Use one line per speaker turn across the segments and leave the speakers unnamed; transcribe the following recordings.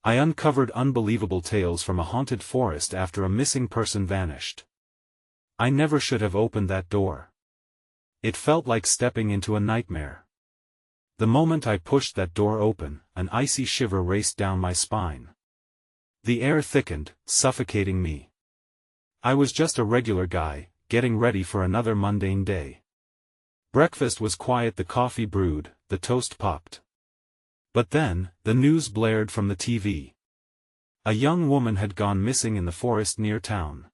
I uncovered unbelievable tales from a haunted forest after a missing person vanished. I never should have opened that door. It felt like stepping into a nightmare. The moment I pushed that door open, an icy shiver raced down my spine. The air thickened, suffocating me. I was just a regular guy, getting ready for another mundane day. Breakfast was quiet, the coffee brewed, the toast popped. But then, the news blared from the TV. A young woman had gone missing in the forest near town.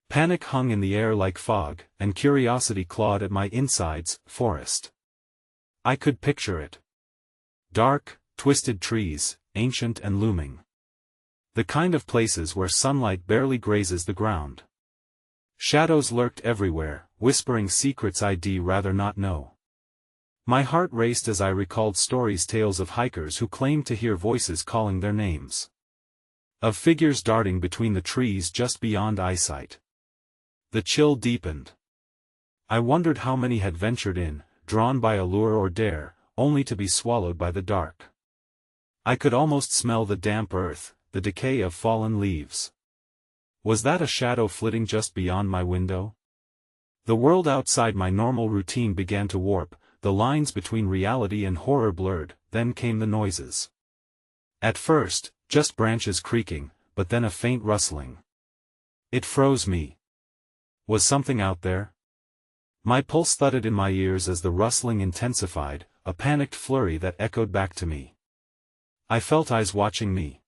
Panic hung in the air like fog, and curiosity clawed at my insides. Forest. I could picture it. Dark, twisted trees, ancient and looming. The kind of places where sunlight barely grazes the ground. Shadows lurked everywhere, whispering secrets I'd rather not know. My heart raced as I recalled tales of hikers who claimed to hear voices calling their names. Of figures darting between the trees just beyond eyesight. The chill deepened. I wondered how many had ventured in, drawn by allure or dare, only to be swallowed by the dark. I could almost smell the damp earth, the decay of fallen leaves. Was that a shadow flitting just beyond my window? The world outside my normal routine began to warp, the lines between reality and horror blurred. Then came the noises. At first, just branches creaking, but then a faint rustling. It froze me. Was something out there? My pulse thudded in my ears as the rustling intensified, a panicked flurry that echoed back to me. I felt eyes watching me.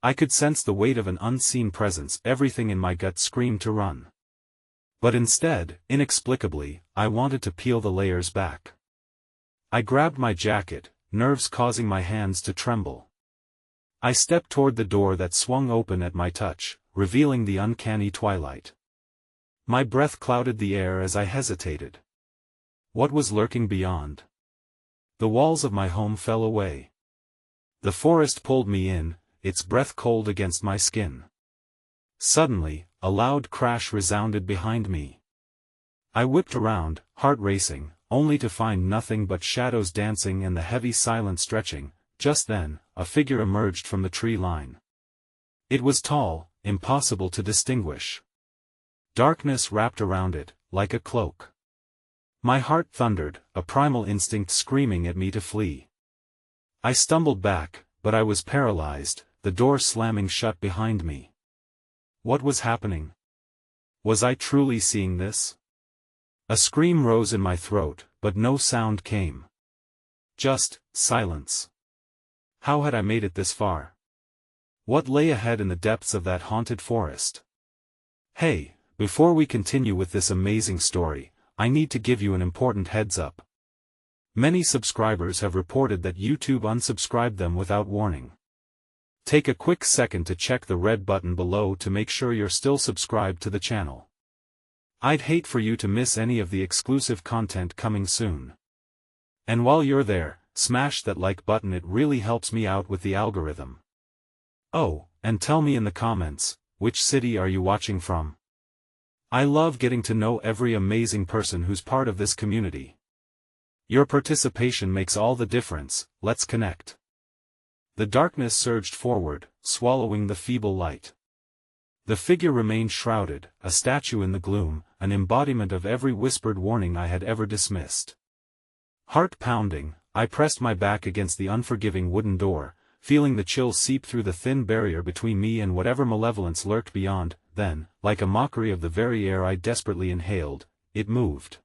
I could sense the weight of an unseen presence. Everything in my gut screamed to run. But instead, inexplicably, I wanted to peel the layers back. I grabbed my jacket, nerves causing my hands to tremble. I stepped toward the door that swung open at my touch, revealing the uncanny twilight. My breath clouded the air as I hesitated. What was lurking beyond? The walls of my home fell away. The forest pulled me in, its breath cold against my skin. Suddenly, a loud crash resounded behind me. I whipped around, heart racing, only to find nothing but shadows dancing and the heavy silence stretching. Just then, a figure emerged from the tree line. It was tall, impossible to distinguish. Darkness wrapped around it, like a cloak. My heart thundered, a primal instinct screaming at me to flee. I stumbled back, but I was paralyzed, the door slamming shut behind me. What was happening? Was I truly seeing this? A scream rose in my throat, but no sound came. Just silence. How had I made it this far? What lay ahead in the depths of that haunted forest? Hey, before we continue with this amazing story, I need to give you an important heads up. Many subscribers have reported that YouTube unsubscribed them without warning. Take a quick second to check the red button below to make sure you're still subscribed to the channel. I'd hate for you to miss any of the exclusive content coming soon. And while you're there, smash that like button, it really helps me out with the algorithm. Oh, and tell me in the comments, which city are you watching from? I love getting to know every amazing person who's part of this community. Your participation makes all the difference. Let's connect. The darkness surged forward, swallowing the feeble light. The figure remained shrouded, a statue in the gloom, an embodiment of every whispered warning I had ever dismissed. Heart pounding, I pressed my back against the unforgiving wooden door, feeling the chill seep through the thin barrier between me and whatever malevolence lurked beyond. Then, like a mockery of the very air I desperately inhaled, it moved.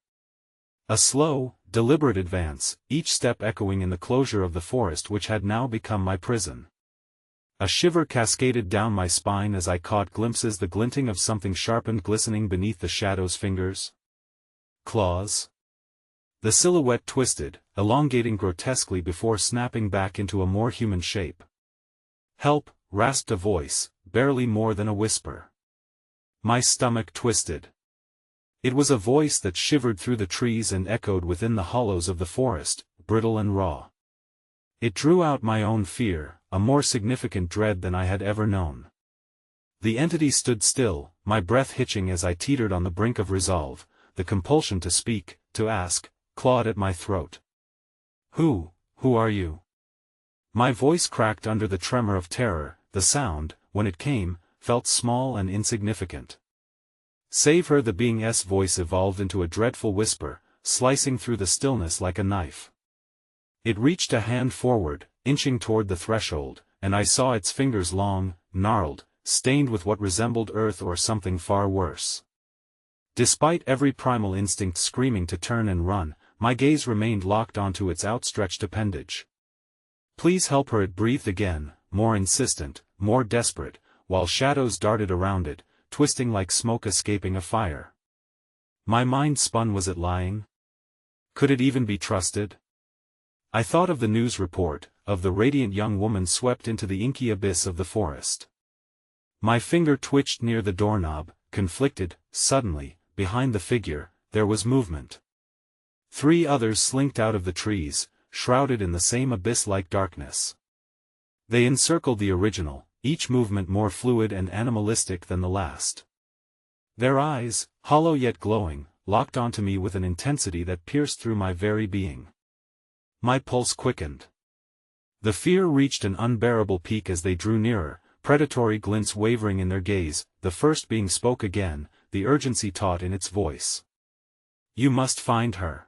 A slow, deliberate advance, each step echoing in the closure of the forest which had now become my prison. A shiver cascaded down my spine as I caught glimpses, the glinting of something sharpened glistening beneath the shadow's fingers. Claws. The silhouette twisted, elongating grotesquely before snapping back into a more human shape. Help, rasped a voice, barely more than a whisper. My stomach twisted. It was a voice that shivered through the trees and echoed within the hollows of the forest, brittle and raw. It drew out my own fear, a more significant dread than I had ever known. The entity stood still, my breath hitching as I teetered on the brink of resolve. The compulsion to speak, to ask, clawed at my throat. Who are you? My voice cracked under the tremor of terror. The sound, when it came, felt small and insignificant. Save her. The being's voice evolved into a dreadful whisper, slicing through the stillness like a knife. It reached a hand forward, inching toward the threshold, and I saw its fingers long, gnarled, stained with what resembled earth or something far worse. Despite every primal instinct screaming to turn and run, my gaze remained locked onto its outstretched appendage. "Please help her," it breathed again, more insistent, more desperate, while shadows darted around it, twisting like smoke escaping a fire. My mind spun. Was it lying? Could it even be trusted? I thought of the news report, of the radiant young woman swept into the inky abyss of the forest. My finger twitched near the doorknob, conflicted. Suddenly, behind the figure, there was movement. 3 others slinked out of the trees, shrouded in the same abyss-like darkness. They encircled the original, each movement more fluid and animalistic than the last. Their eyes, hollow yet glowing, locked onto me with an intensity that pierced through my very being. My pulse quickened. The fear reached an unbearable peak as they drew nearer, predatory glints wavering in their gaze. The first being spoke again, the urgency taut in its voice. "You must find her.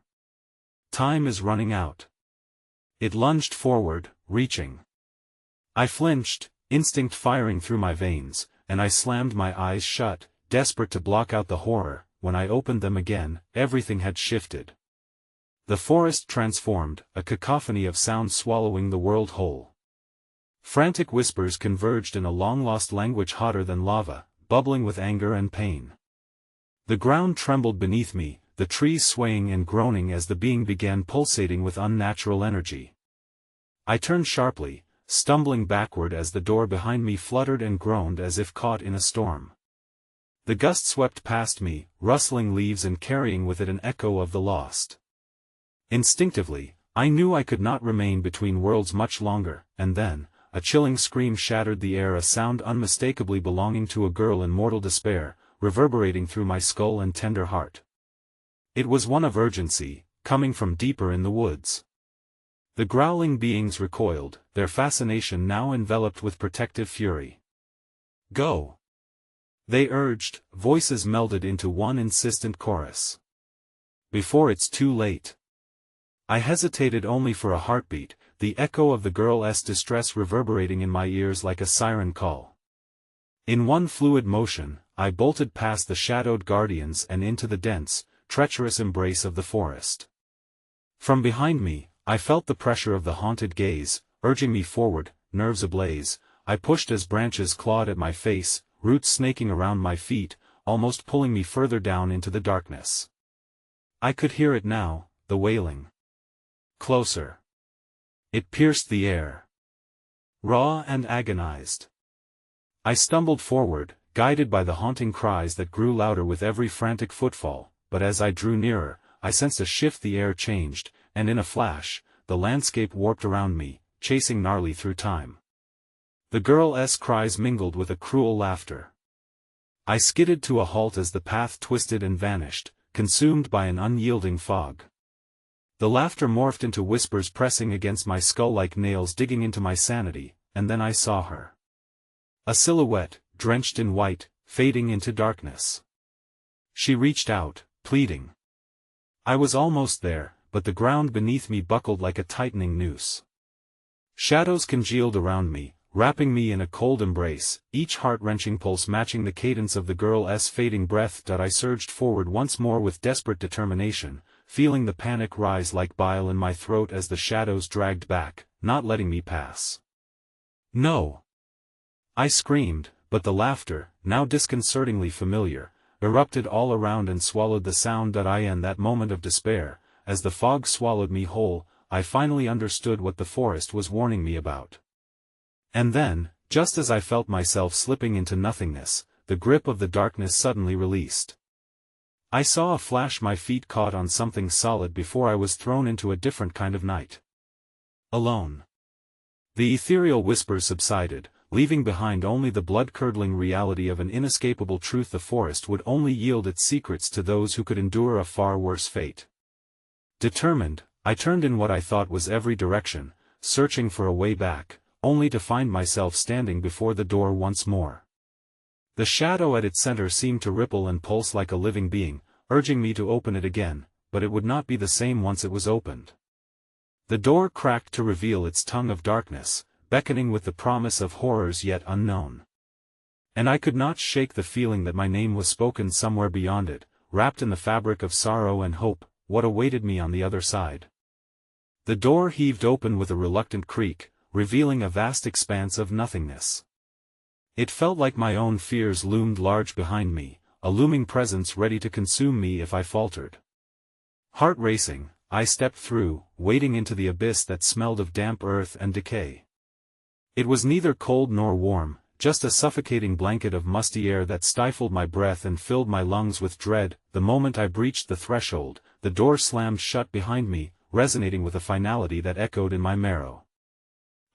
Time is running out." It lunged forward, reaching. I flinched, instinct firing through my veins, and I slammed my eyes shut, desperate to block out the horror. When I opened them again, everything had shifted. The forest transformed, a cacophony of sounds swallowing the world whole. Frantic whispers converged in a long-lost language hotter than lava, bubbling with anger and pain. The ground trembled beneath me, the trees swaying and groaning as the being began pulsating with unnatural energy. I turned sharply, stumbling backward as the door behind me fluttered and groaned as if caught in a storm. The gust swept past me, rustling leaves and carrying with it an echo of the lost. Instinctively, I knew I could not remain between worlds much longer, and then, a chilling scream shattered the air, a sound unmistakably belonging to a girl in mortal despair, reverberating through my skull and tender heart. It was one of urgency, coming from deeper in the woods. The growling beings recoiled, their fascination now enveloped with protective fury. "Go!" they urged, voices melded into one insistent chorus. "Before it's too late." I hesitated only for a heartbeat, the echo of the girl's distress reverberating in my ears like a siren call. In one fluid motion, I bolted past the shadowed guardians and into the dense, treacherous embrace of the forest. From behind me, I felt the pressure of the haunted gaze, urging me forward, nerves ablaze. I pushed as branches clawed at my face, roots snaking around my feet, almost pulling me further down into the darkness. I could hear it now, the wailing. Closer. It pierced the air. Raw and agonized. I stumbled forward, guided by the haunting cries that grew louder with every frantic footfall, but as I drew nearer, I sensed a shift. The air changed, and in a flash, the landscape warped around me, chasing gnarly through time. The girl's cries mingled with a cruel laughter. I skidded to a halt as the path twisted and vanished, consumed by an unyielding fog. The laughter morphed into whispers pressing against my skull like nails digging into my sanity, and then I saw her. A silhouette, drenched in white, fading into darkness. She reached out, pleading. I was almost there, but the ground beneath me buckled like a tightening noose. Shadows congealed around me, wrapping me in a cold embrace, each heart-wrenching pulse matching the cadence of the girl's fading breath. I surged forward once more with desperate determination, feeling the panic rise like bile in my throat as the shadows dragged back, not letting me pass. "No!" I screamed, but the laughter, now disconcertingly familiar, erupted all around and swallowed the sound. In that moment of despair, as the fog swallowed me whole, I finally understood what the forest was warning me about. And then, just as I felt myself slipping into nothingness, the grip of the darkness suddenly released. I saw a flash. My feet caught on something solid before I was thrown into a different kind of night. Alone. The ethereal whispers subsided, leaving behind only the blood-curdling reality of an inescapable truth: the forest would only yield its secrets to those who could endure a far worse fate. Determined, I turned in what I thought was every direction, searching for a way back, only to find myself standing before the door once more. The shadow at its center seemed to ripple and pulse like a living being, urging me to open it again, but it would not be the same once it was opened. The door cracked to reveal its tongue of darkness, beckoning with the promise of horrors yet unknown. And I could not shake the feeling that my name was spoken somewhere beyond it, wrapped in the fabric of sorrow and hope, what awaited me on the other side. The door heaved open with a reluctant creak, revealing a vast expanse of nothingness. It felt like my own fears loomed large behind me, a looming presence ready to consume me if I faltered. Heart racing, I stepped through, wading into the abyss that smelled of damp earth and decay. It was neither cold nor warm, just a suffocating blanket of musty air that stifled my breath and filled my lungs with dread. The moment I breached the threshold, the door slammed shut behind me, resonating with a finality that echoed in my marrow.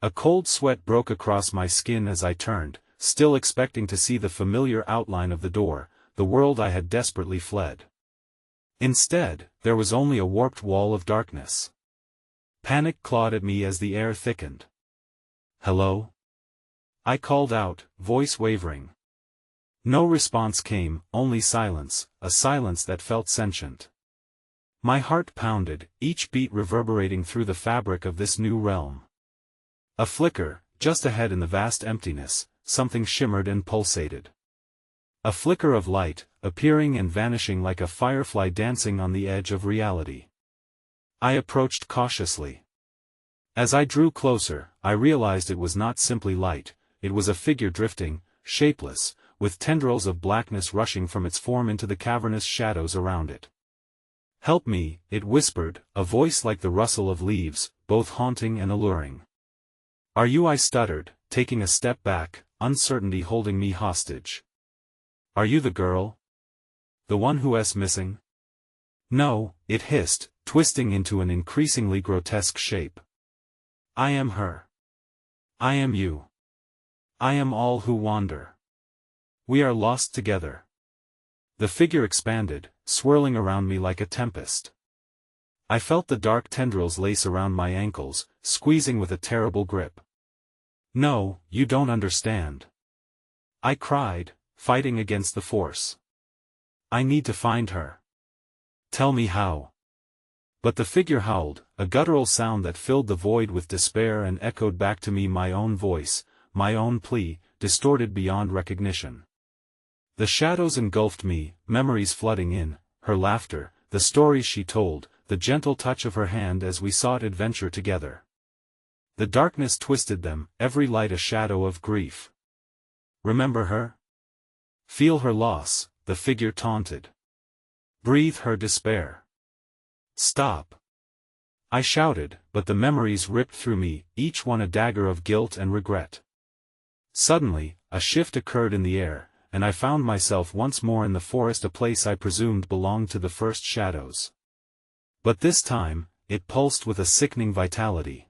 A cold sweat broke across my skin as I turned, still expecting to see the familiar outline of the door, the world I had desperately fled. Instead, there was only a warped wall of darkness. Panic clawed at me as the air thickened. "Hello?" I called out, voice wavering. No response came, only silence, a silence that felt sentient. My heart pounded, each beat reverberating through the fabric of this new realm. A flicker, just ahead in the vast emptiness, something shimmered and pulsated. A flicker of light, appearing and vanishing like a firefly dancing on the edge of reality. I approached cautiously. As I drew closer, I realized it was not simply light, it was a figure drifting, shapeless, with tendrils of blackness rushing from its form into the cavernous shadows around it. "Help me," it whispered, a voice like the rustle of leaves, both haunting and alluring. "Are you?" I stuttered, taking a step back, uncertainty holding me hostage. "Are you the girl? The one who's missing?" "No," it hissed, twisting into an increasingly grotesque shape. "I am her. I am you. I am all who wander. We are lost together." The figure expanded, swirling around me like a tempest. I felt the dark tendrils lace around my ankles, squeezing with a terrible grip. "No, you don't understand," I cried, fighting against the force. "I need to find her. Tell me how." But the figure howled, a guttural sound that filled the void with despair and echoed back to me my own voice, my own plea, distorted beyond recognition. The shadows engulfed me, memories flooding in, her laughter, the stories she told, the gentle touch of her hand as we sought adventure together. The darkness twisted them, every light a shadow of grief. "Remember her? Feel her loss," the figure taunted. "Breathe her despair. Stop." I shouted, but the memories ripped through me, each one a dagger of guilt and regret. Suddenly, a shift occurred in the air, and I found myself once more in the forest, a place I presumed belonged to the first shadows. But this time, it pulsed with a sickening vitality.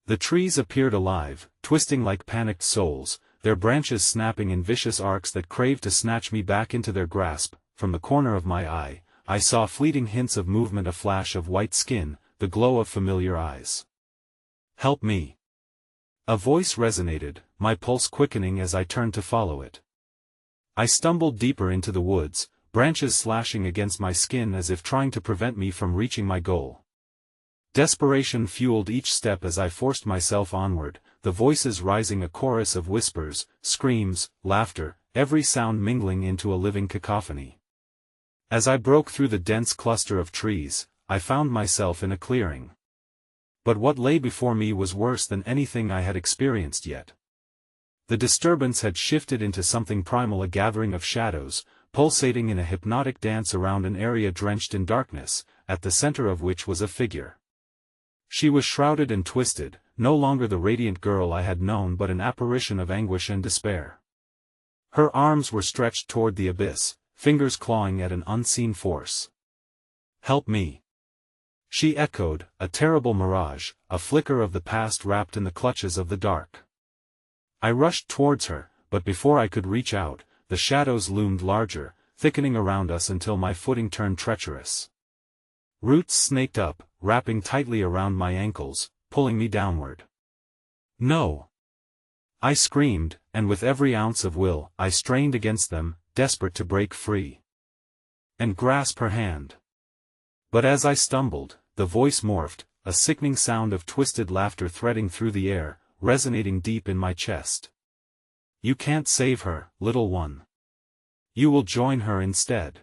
The trees appeared alive, twisting like panicked souls, their branches snapping in vicious arcs that craved to snatch me back into their grasp. From the corner of my eye, I saw fleeting hints of movement, a flash of white skin, the glow of familiar eyes. "Help me." A voice resonated, my pulse quickening as I turned to follow it. I stumbled deeper into the woods, branches slashing against my skin as if trying to prevent me from reaching my goal. Desperation fueled each step as I forced myself onward, the voices rising, a chorus of whispers, screams, laughter, every sound mingling into a living cacophony. As I broke through the dense cluster of trees, I found myself in a clearing. But what lay before me was worse than anything I had experienced yet. The disturbance had shifted into something primal, a gathering of shadows, pulsating in a hypnotic dance around an area drenched in darkness, at the center of which was a figure. She was shrouded and twisted, no longer the radiant girl I had known, but an apparition of anguish and despair. Her arms were stretched toward the abyss, fingers clawing at an unseen force. "Help me," she echoed, a terrible mirage, a flicker of the past wrapped in the clutches of the dark. I rushed towards her, but before I could reach out, the shadows loomed larger, thickening around us until my footing turned treacherous. Roots snaked up, wrapping tightly around my ankles, pulling me downward. No! I screamed, and with every ounce of will, I strained against them, desperate to break free and grasp her hand. But as I stumbled, the voice morphed, a sickening sound of twisted laughter threading through the air, resonating deep in my chest. You can't save her, little one. You will join her instead.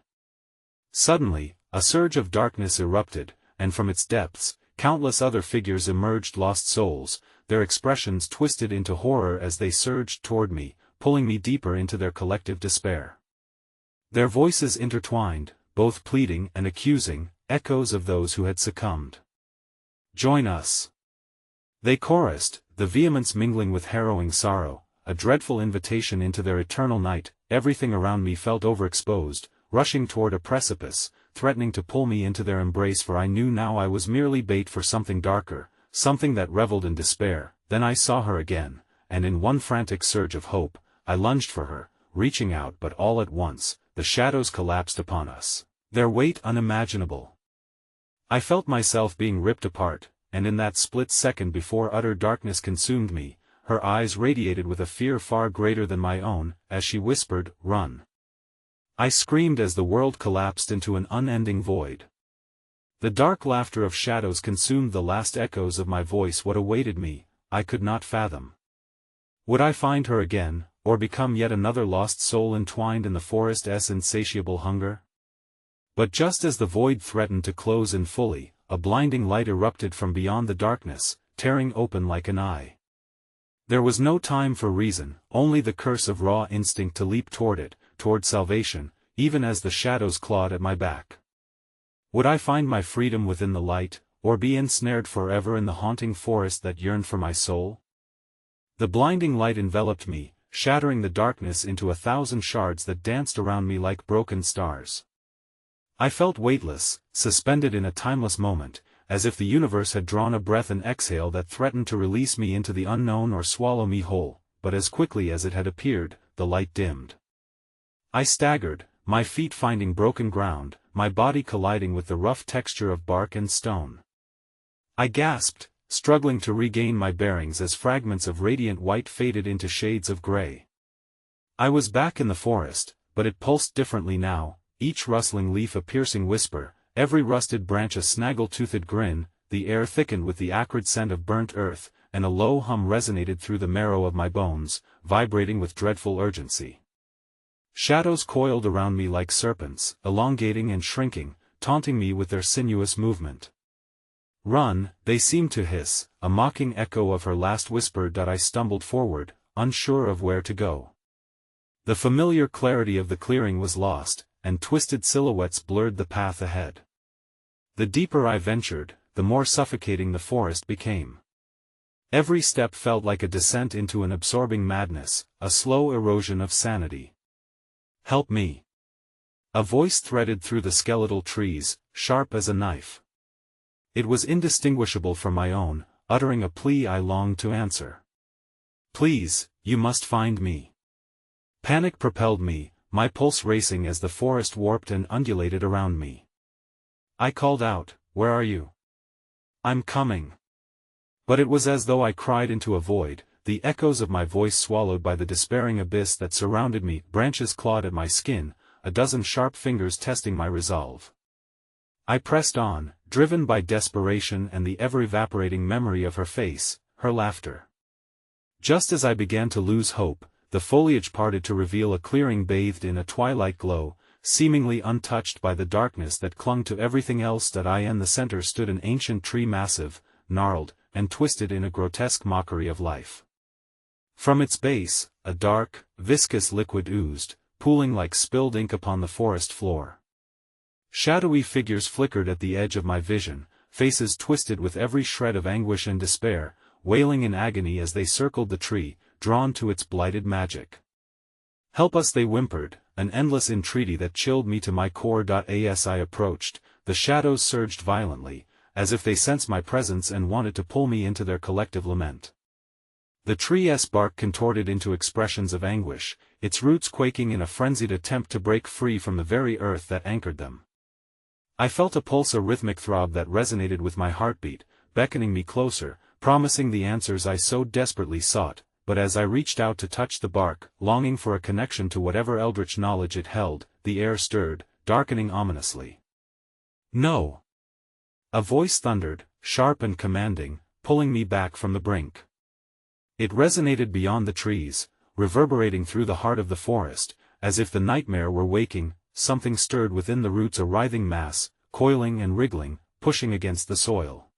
Suddenly, a surge of darkness erupted, and from its depths, countless other figures emerged, lost souls, their expressions twisted into horror as they surged toward me, pulling me deeper into their collective despair. Their voices intertwined, both pleading and accusing, echoes of those who had succumbed. Join us! They chorused, the vehemence mingling with harrowing sorrow, a dreadful invitation into their eternal night. Everything around me felt overexposed, rushing toward a precipice, threatening to pull me into their embrace, for I knew now I was merely bait for something darker, something that reveled in despair. Then I saw her again, and in one frantic surge of hope, I lunged for her, reaching out, but all at once, the shadows collapsed upon us, their weight unimaginable. I felt myself being ripped apart, and in that split second before utter darkness consumed me, her eyes radiated with a fear far greater than my own, as she whispered, "Run." I screamed as the world collapsed into an unending void. The dark laughter of shadows consumed the last echoes of my voice. What awaited me, I could not fathom. Would I find her again, or become yet another lost soul entwined in the forest's insatiable hunger? But just as the void threatened to close in fully, a blinding light erupted from beyond the darkness, tearing open like an eye. There was no time for reason, only the curse of raw instinct to leap toward it, toward salvation, even as the shadows clawed at my back. Would I find my freedom within the light, or be ensnared forever in the haunting forest that yearned for my soul? The blinding light enveloped me, shattering the darkness into 1,000 shards that danced around me like broken stars. I felt weightless, suspended in a timeless moment, as if the universe had drawn a breath and exhale that threatened to release me into the unknown or swallow me whole. But as quickly as it had appeared, the light dimmed. I staggered, my feet finding broken ground, my body colliding with the rough texture of bark and stone. I gasped, struggling to regain my bearings as fragments of radiant white faded into shades of gray. I was back in the forest, but it pulsed differently now, each rustling leaf a piercing whisper, every rusted branch a snaggle-toothed grin. The air thickened with the acrid scent of burnt earth, and a low hum resonated through the marrow of my bones, vibrating with dreadful urgency. Shadows coiled around me like serpents, elongating and shrinking, taunting me with their sinuous movement. "Run," they seemed to hiss, a mocking echo of her last whisper. I stumbled forward, unsure of where to go. The familiar clarity of the clearing was lost, and twisted silhouettes blurred the path ahead. The deeper I ventured, the more suffocating the forest became. Every step felt like a descent into an absorbing madness, a slow erosion of sanity. "Help me!" A voice threaded through the skeletal trees, sharp as a knife. It was indistinguishable from my own, uttering a plea I longed to answer. "Please, you must find me." Panic propelled me, my pulse racing as the forest warped and undulated around me. I called out, "Where are you?" "I'm coming." But it was as though I cried into a void, the echoes of my voice swallowed by the despairing abyss that surrounded me. Branches clawed at my skin, a dozen sharp fingers testing my resolve. I pressed on, driven by desperation and the ever-evaporating memory of her face, her laughter. Just as I began to lose hope, the foliage parted to reveal a clearing bathed in a twilight glow, seemingly untouched by the darkness that clung to everything else. In the center stood an ancient tree, massive, gnarled, and twisted in a grotesque mockery of life. From its base, a dark, viscous liquid oozed, pooling like spilled ink upon the forest floor. Shadowy figures flickered at the edge of my vision, faces twisted with every shred of anguish and despair, wailing in agony as they circled the tree, drawn to its blighted magic. "Help us," they whimpered, an endless entreaty that chilled me to my core. As I approached, the shadows surged violently, as if they sensed my presence and wanted to pull me into their collective lament. The tree's bark contorted into expressions of anguish, its roots quaking in a frenzied attempt to break free from the very earth that anchored them. I felt a pulse, a rhythmic throb that resonated with my heartbeat, beckoning me closer, promising the answers I so desperately sought, but as I reached out to touch the bark, longing for a connection to whatever eldritch knowledge it held, the air stirred, darkening ominously. "No!" A voice thundered, sharp and commanding, pulling me back from the brink. It resonated beyond the trees, reverberating through the heart of the forest, as if the nightmare were waking. Something stirred within the roots, a writhing mass, coiling and wriggling, pushing against the soil.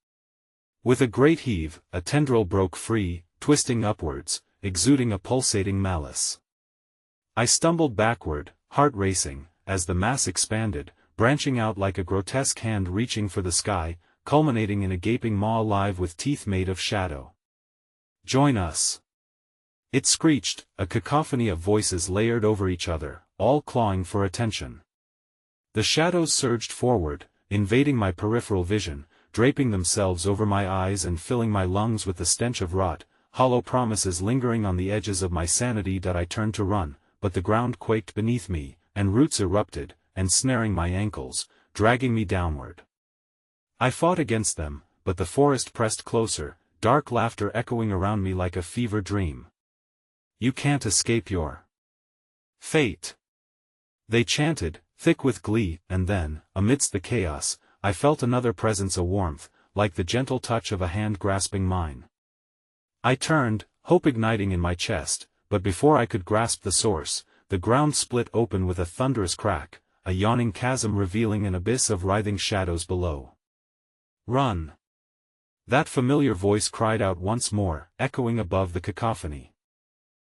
With a great heave, a tendril broke free, twisting upwards, exuding a pulsating malice. I stumbled backward, heart racing, as the mass expanded, branching out like a grotesque hand reaching for the sky, culminating in a gaping maw alive with teeth made of shadow. "Join us!" It screeched, a cacophony of voices layered over each other, all clawing for attention. The shadows surged forward, invading my peripheral vision, draping themselves over my eyes and filling my lungs with the stench of rot, hollow promises lingering on the edges of my sanity. That I turned to run, but the ground quaked beneath me, and roots erupted, ensnaring my ankles, dragging me downward. I fought against them, but the forest pressed closer, dark laughter echoing around me like a fever dream. "You can't escape your fate," they chanted, thick with glee, and then, amidst the chaos, I felt another presence, a warmth, like the gentle touch of a hand grasping mine. I turned, hope igniting in my chest, but before I could grasp the source, the ground split open with a thunderous crack, a yawning chasm revealing an abyss of writhing shadows below. "Run!" That familiar voice cried out once more, echoing above the cacophony.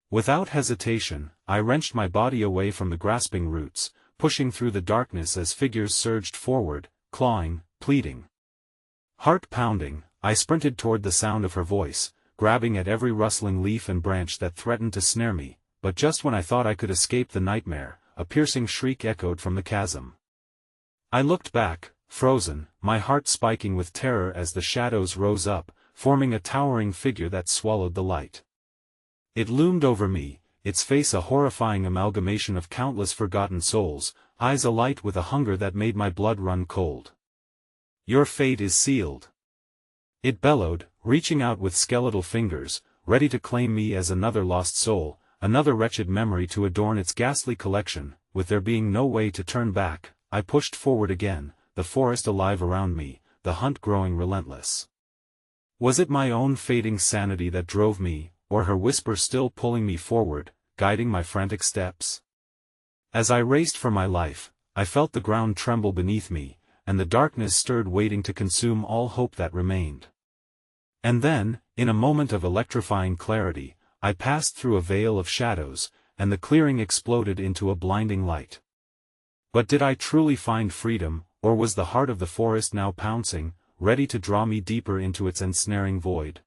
Without hesitation, I wrenched my body away from the grasping roots, pushing through the darkness as figures surged forward, clawing, pleading. Heart pounding, I sprinted toward the sound of her voice, grabbing at every rustling leaf and branch that threatened to snare me, but just when I thought I could escape the nightmare, a piercing shriek echoed from the chasm. I looked back, frozen, my heart spiking with terror as the shadows rose up, forming a towering figure that swallowed the light. It loomed over me, its face a horrifying amalgamation of countless forgotten souls, eyes alight with a hunger that made my blood run cold. "Your fate is sealed," it bellowed, reaching out with skeletal fingers, ready to claim me as another lost soul, another wretched memory to adorn its ghastly collection. With there being no way to turn back, I pushed forward again, the forest alive around me, the hunt growing relentless. Was it my own fading sanity that drove me, or her whisper still pulling me forward, guiding my frantic steps? As I raced for my life, I felt the ground tremble beneath me, and the darkness stirred, waiting to consume all hope that remained. And then, in a moment of electrifying clarity, I passed through a veil of shadows, and the clearing exploded into a blinding light. But did I truly find freedom, or was the heart of the forest now pouncing, ready to draw me deeper into its ensnaring void?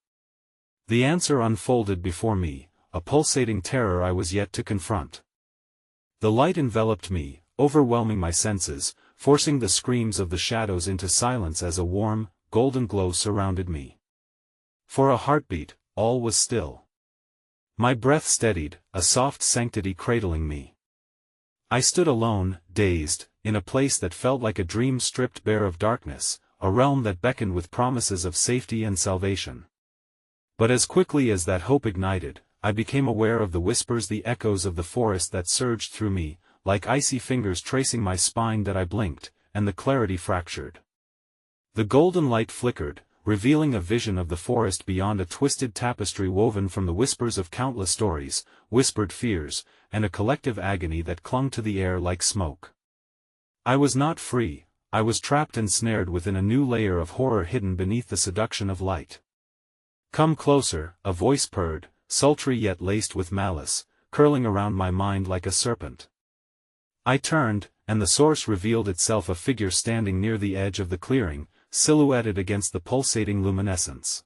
The answer unfolded before me, a pulsating terror I was yet to confront. The light enveloped me, overwhelming my senses, forcing the screams of the shadows into silence as a warm, golden glow surrounded me. For a heartbeat, all was still. My breath steadied, a soft sanctity cradling me. I stood alone, dazed, in a place that felt like a dream stripped bare of darkness, a realm that beckoned with promises of safety and salvation. But as quickly as that hope ignited, I became aware of the whispers, the echoes of the forest that surged through me, like icy fingers tracing my spine. That I blinked, and the clarity fractured. The golden light flickered, revealing a vision of the forest beyond, a twisted tapestry woven from the whispers of countless stories, whispered fears, and a collective agony that clung to the air like smoke. I was not free, I was trapped and snared within a new layer of horror hidden beneath the seduction of light. "Come closer," a voice purred, sultry yet laced with malice, curling around my mind like a serpent. I turned, and the source revealed itself, a figure standing near the edge of the clearing, silhouetted against the pulsating luminescence.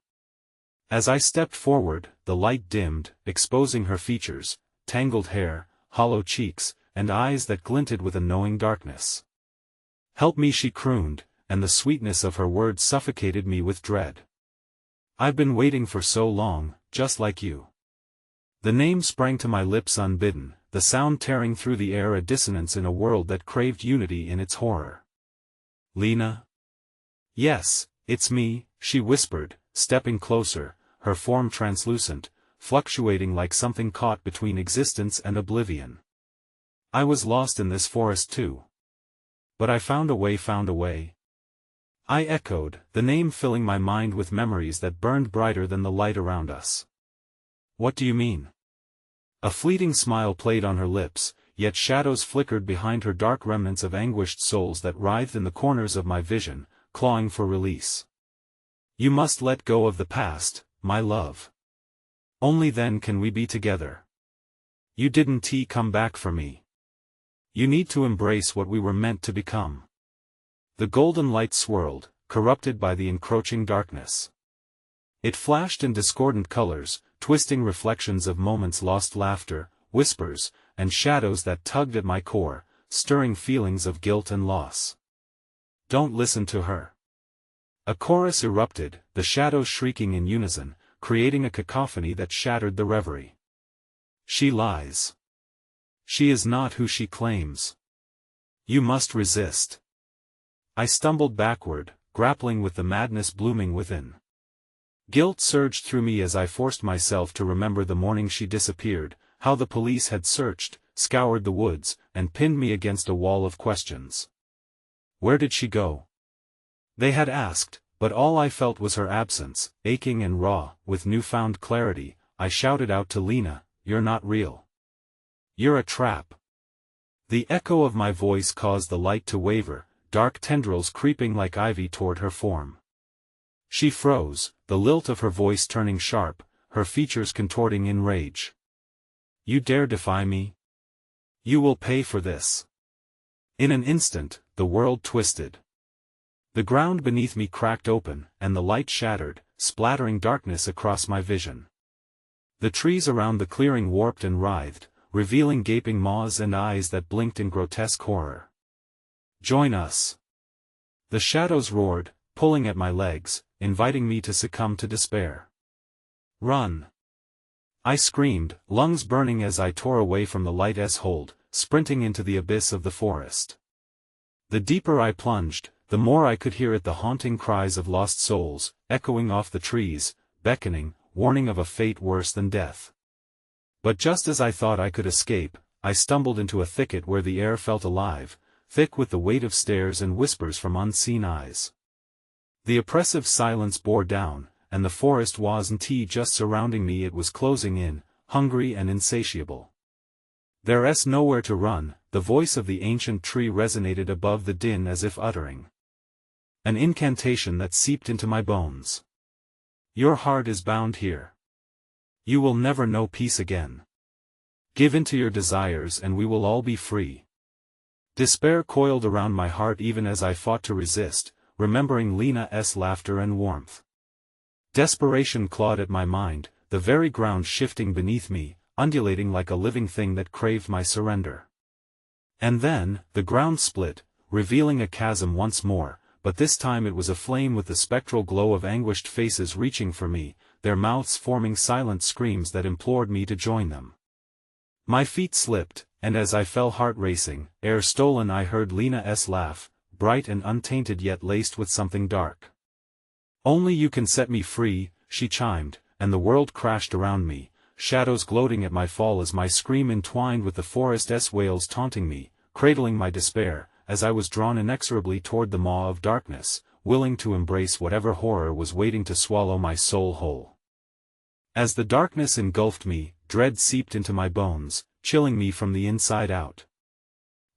As I stepped forward, the light dimmed, exposing her features, tangled hair, hollow cheeks, and eyes that glinted with a knowing darkness. "Help me," she crooned, and the sweetness of her words suffocated me with dread. "I've been waiting for so long, just like you." The name sprang to my lips unbidden, the sound tearing through the air, a dissonance in a world that craved unity in its horror. "Lena?" "Yes, it's me," she whispered, stepping closer, her form translucent, fluctuating like something caught between existence and oblivion. I was lost in this forest too. But I found a way. I echoed, the name filling my mind with memories that burned brighter than the light around us. What do you mean? A fleeting smile played on her lips, yet shadows flickered behind her, dark remnants of anguished souls that writhed in the corners of my vision, clawing for release. You must let go of the past, my love. Only then can we be together. You didn't come back for me. You need to embrace what we were meant to become. The golden light swirled, corrupted by the encroaching darkness. It flashed in discordant colors, twisting reflections of moments lost, laughter, whispers, and shadows that tugged at my core, stirring feelings of guilt and loss. Don't listen to her. A chorus erupted, the shadows shrieking in unison, creating a cacophony that shattered the reverie. She lies. She is not who she claims. You must resist. I stumbled backward, grappling with the madness blooming within. Guilt surged through me as I forced myself to remember the morning she disappeared, how the police had searched, scoured the woods, and pinned me against a wall of questions. Where did she go? They had asked, but all I felt was her absence, aching and raw. With newfound clarity, I shouted out to Lena, "You're not real. You're a trap." The echo of my voice caused the light to waver, dark tendrils creeping like ivy toward her form. She froze, the lilt of her voice turning sharp, her features contorting in rage. You dare defy me? You will pay for this. In an instant, the world twisted. The ground beneath me cracked open, and the light shattered, splattering darkness across my vision. The trees around the clearing warped and writhed, revealing gaping maws and eyes that blinked in grotesque horror. Join us. The shadows roared, pulling at my legs, inviting me to succumb to despair. Run! I screamed, lungs burning as I tore away from the light's hold, sprinting into the abyss of the forest. The deeper I plunged, the more I could hear it, the haunting cries of lost souls, echoing off the trees, beckoning, warning of a fate worse than death. But just as I thought I could escape, I stumbled into a thicket where the air felt alive, thick with the weight of stares and whispers from unseen eyes. The oppressive silence bore down, and the forest wasn't just surrounding me, it was closing in, hungry and insatiable. There's nowhere to run. The voice of the ancient tree resonated above the din as if uttering an incantation that seeped into my bones. Your heart is bound here. You will never know peace again. Give in to your desires and we will all be free. Despair coiled around my heart even as I fought to resist, remembering Lena's laughter and warmth. Desperation clawed at my mind, the very ground shifting beneath me, undulating like a living thing that craved my surrender. And then, the ground split, revealing a chasm once more, but this time it was aflame with the spectral glow of anguished faces reaching for me, their mouths forming silent screams that implored me to join them. My feet slipped, and as I fell heart racing, air stolen, I heard Lena's laugh, bright and untainted yet laced with something dark. Only you can set me free, she chimed, and the world crashed around me, shadows gloating at my fall as my scream entwined with the forest's wails taunting me, cradling my despair, as I was drawn inexorably toward the maw of darkness, willing to embrace whatever horror was waiting to swallow my soul whole. As the darkness engulfed me, dread seeped into my bones, chilling me from the inside out.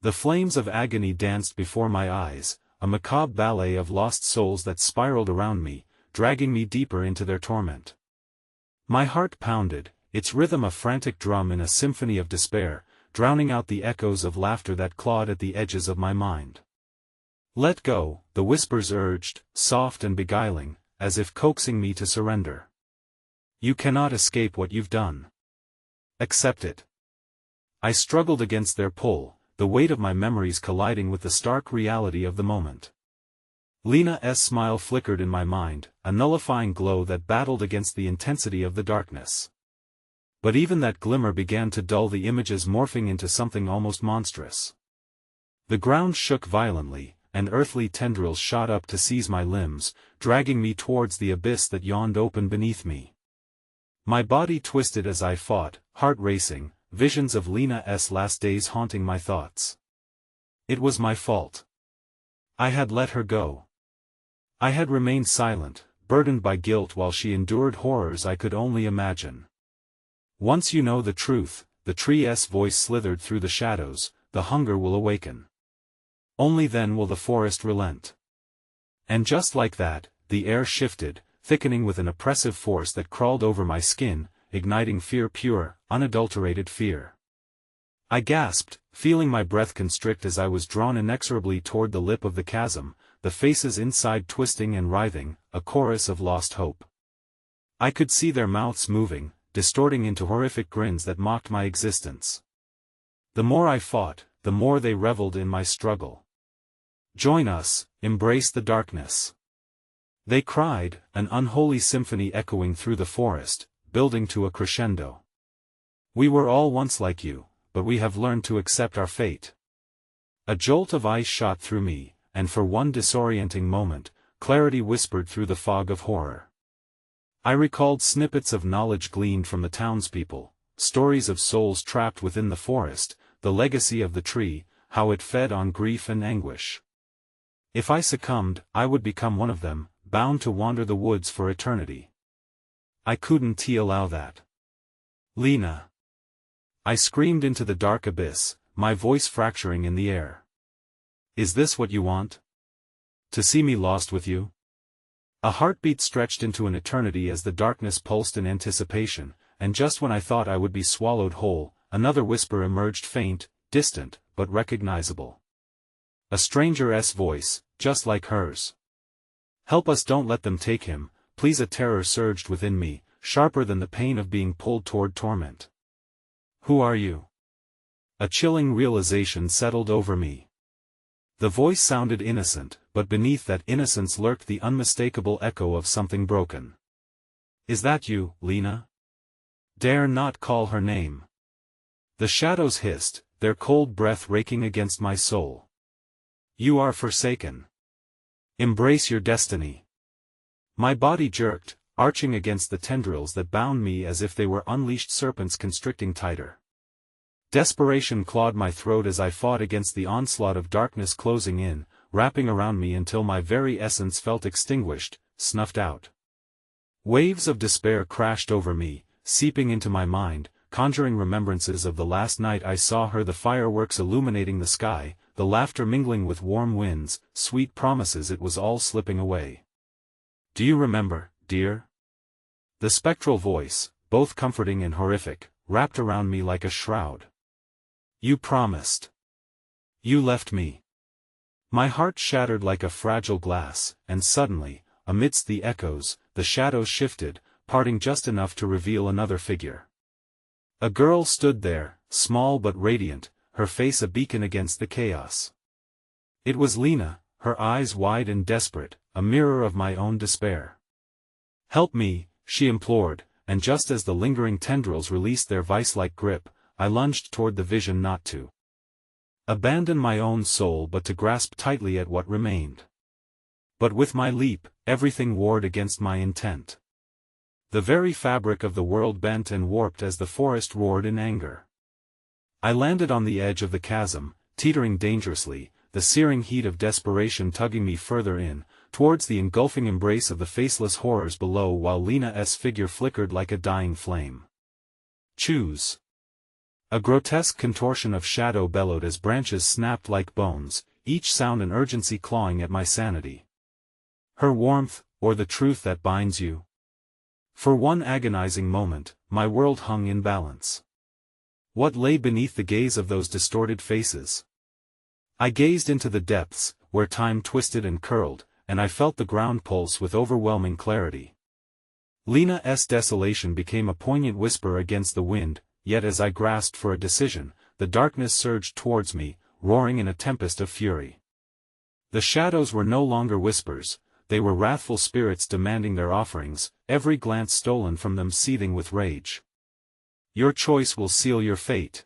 The flames of agony danced before my eyes, a macabre ballet of lost souls that spiraled around me, dragging me deeper into their torment. My heart pounded, its rhythm a frantic drum in a symphony of despair, drowning out the echoes of laughter that clawed at the edges of my mind. Let go, the whispers urged, soft and beguiling, as if coaxing me to surrender. You cannot escape what you've done. Accept it. I struggled against their pull, the weight of my memories colliding with the stark reality of the moment. Lena's smile flickered in my mind, a nullifying glow that battled against the intensity of the darkness. But even that glimmer began to dull, the images morphing into something almost monstrous. The ground shook violently, and earthly tendrils shot up to seize my limbs, dragging me towards the abyss that yawned open beneath me. My body twisted as I fought, heart racing, visions of Lena's last days haunting my thoughts. It was my fault. I had let her go. I had remained silent, burdened by guilt while she endured horrors I could only imagine. Once you know the truth, the tree's voice slithered through the shadows, the hunger will awaken. Only then will the forest relent. And just like that, the air shifted, thickening with an oppressive force that crawled over my skin, igniting fear, pure, unadulterated fear. I gasped, feeling my breath constrict as I was drawn inexorably toward the lip of the chasm, the faces inside twisting and writhing, a chorus of lost hope. I could see their mouths moving, distorting into horrific grins that mocked my existence. The more I fought, the more they reveled in my struggle. Join us, embrace the darkness. They cried, an unholy symphony echoing through the forest, building to a crescendo. We were all once like you, but we have learned to accept our fate. A jolt of ice shot through me, and for one disorienting moment, clarity whispered through the fog of horror. I recalled snippets of knowledge gleaned from the townspeople, stories of souls trapped within the forest, the legacy of the tree, how it fed on grief and anguish. If I succumbed, I would become one of them, bound to wander the woods for eternity. I couldn't allow that. Lena! I screamed into the dark abyss, my voice fracturing in the air. Is this what you want? To see me lost with you? A heartbeat stretched into an eternity as the darkness pulsed in anticipation, and just when I thought I would be swallowed whole, another whisper emerged, faint, distant, but recognizable. A stranger's voice, just like hers. Help us, don't let them take him, please. A terror surged within me, sharper than the pain of being pulled toward torment. Who are you? A chilling realization settled over me. The voice sounded innocent, but beneath that innocence lurked the unmistakable echo of something broken. Is that you, Lena? Dare not call her name. The shadows hissed, their cold breath raking against my soul. You are forsaken. Embrace your destiny. My body jerked, arching against the tendrils that bound me as if they were unleashed serpents constricting tighter. Desperation clawed my throat as I fought against the onslaught of darkness closing in, wrapping around me until my very essence felt extinguished, snuffed out. Waves of despair crashed over me, seeping into my mind, conjuring remembrances of the last night I saw her, the fireworks illuminating the sky, the laughter mingling with warm winds, sweet promises it was all slipping away. Do you remember, dear? The spectral voice, both comforting and horrific, wrapped around me like a shroud. You promised. You left me. My heart shattered like a fragile glass, and suddenly, amidst the echoes, the shadows shifted, parting just enough to reveal another figure. A girl stood there, small but radiant, her face a beacon against the chaos. It was Lena, her eyes wide and desperate, a mirror of my own despair. Help me, she implored, and just as the lingering tendrils released their vice-like grip, I lunged toward the vision, not to abandon my own soul but to grasp tightly at what remained. But with my leap, everything warred against my intent. The very fabric of the world bent and warped as the forest roared in anger. I landed on the edge of the chasm, teetering dangerously, the searing heat of desperation tugging me further in, towards the engulfing embrace of the faceless horrors below, while Lena's figure flickered like a dying flame. Choose. A grotesque contortion of shadow bellowed as branches snapped like bones, each sound an urgency clawing at my sanity. Her warmth, or the truth that binds you? For one agonizing moment, my world hung in balance. What lay beneath the gaze of those distorted faces? I gazed into the depths, where time twisted and curled, and I felt the ground pulse with overwhelming clarity. Lena's desolation became a poignant whisper against the wind, yet as I grasped for a decision, the darkness surged towards me, roaring in a tempest of fury. The shadows were no longer whispers, they were wrathful spirits demanding their offerings, every glance stolen from them seething with rage. Your choice will seal your fate.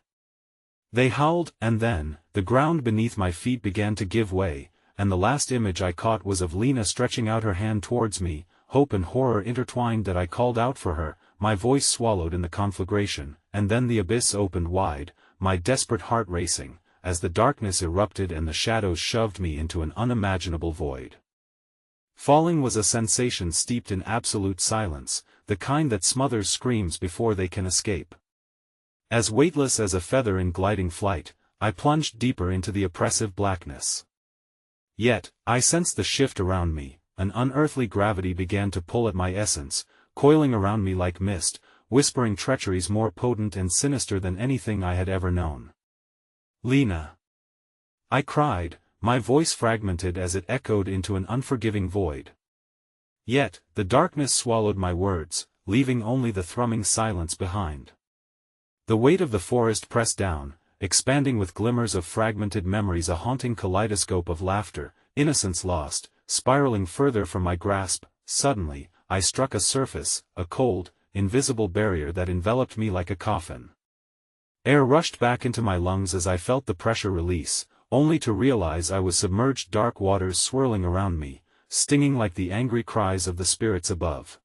They howled, and then, the ground beneath my feet began to give way, and the last image I caught was of Lena stretching out her hand towards me, hope and horror intertwined that I called out for her, my voice swallowed in the conflagration, and then the abyss opened wide, my desperate heart racing, as the darkness erupted and the shadows shoved me into an unimaginable void. Falling was a sensation steeped in absolute silence, the kind that smothers screams before they can escape. As weightless as a feather in gliding flight, I plunged deeper into the oppressive blackness. Yet, I sensed the shift around me, an unearthly gravity began to pull at my essence, coiling around me like mist, whispering treacheries more potent and sinister than anything I had ever known. "Lena!" I cried, my voice fragmented as it echoed into an unforgiving void. Yet, the darkness swallowed my words, leaving only the thrumming silence behind. The weight of the forest pressed down, expanding with glimmers of fragmented memories, a haunting kaleidoscope of laughter, innocence lost, spiraling further from my grasp. Suddenly, I struck a surface, a cold, invisible barrier that enveloped me like a coffin. Air rushed back into my lungs as I felt the pressure release, only to realize I was submerged, dark waters swirling around me, stinging like the angry cries of the spirits above.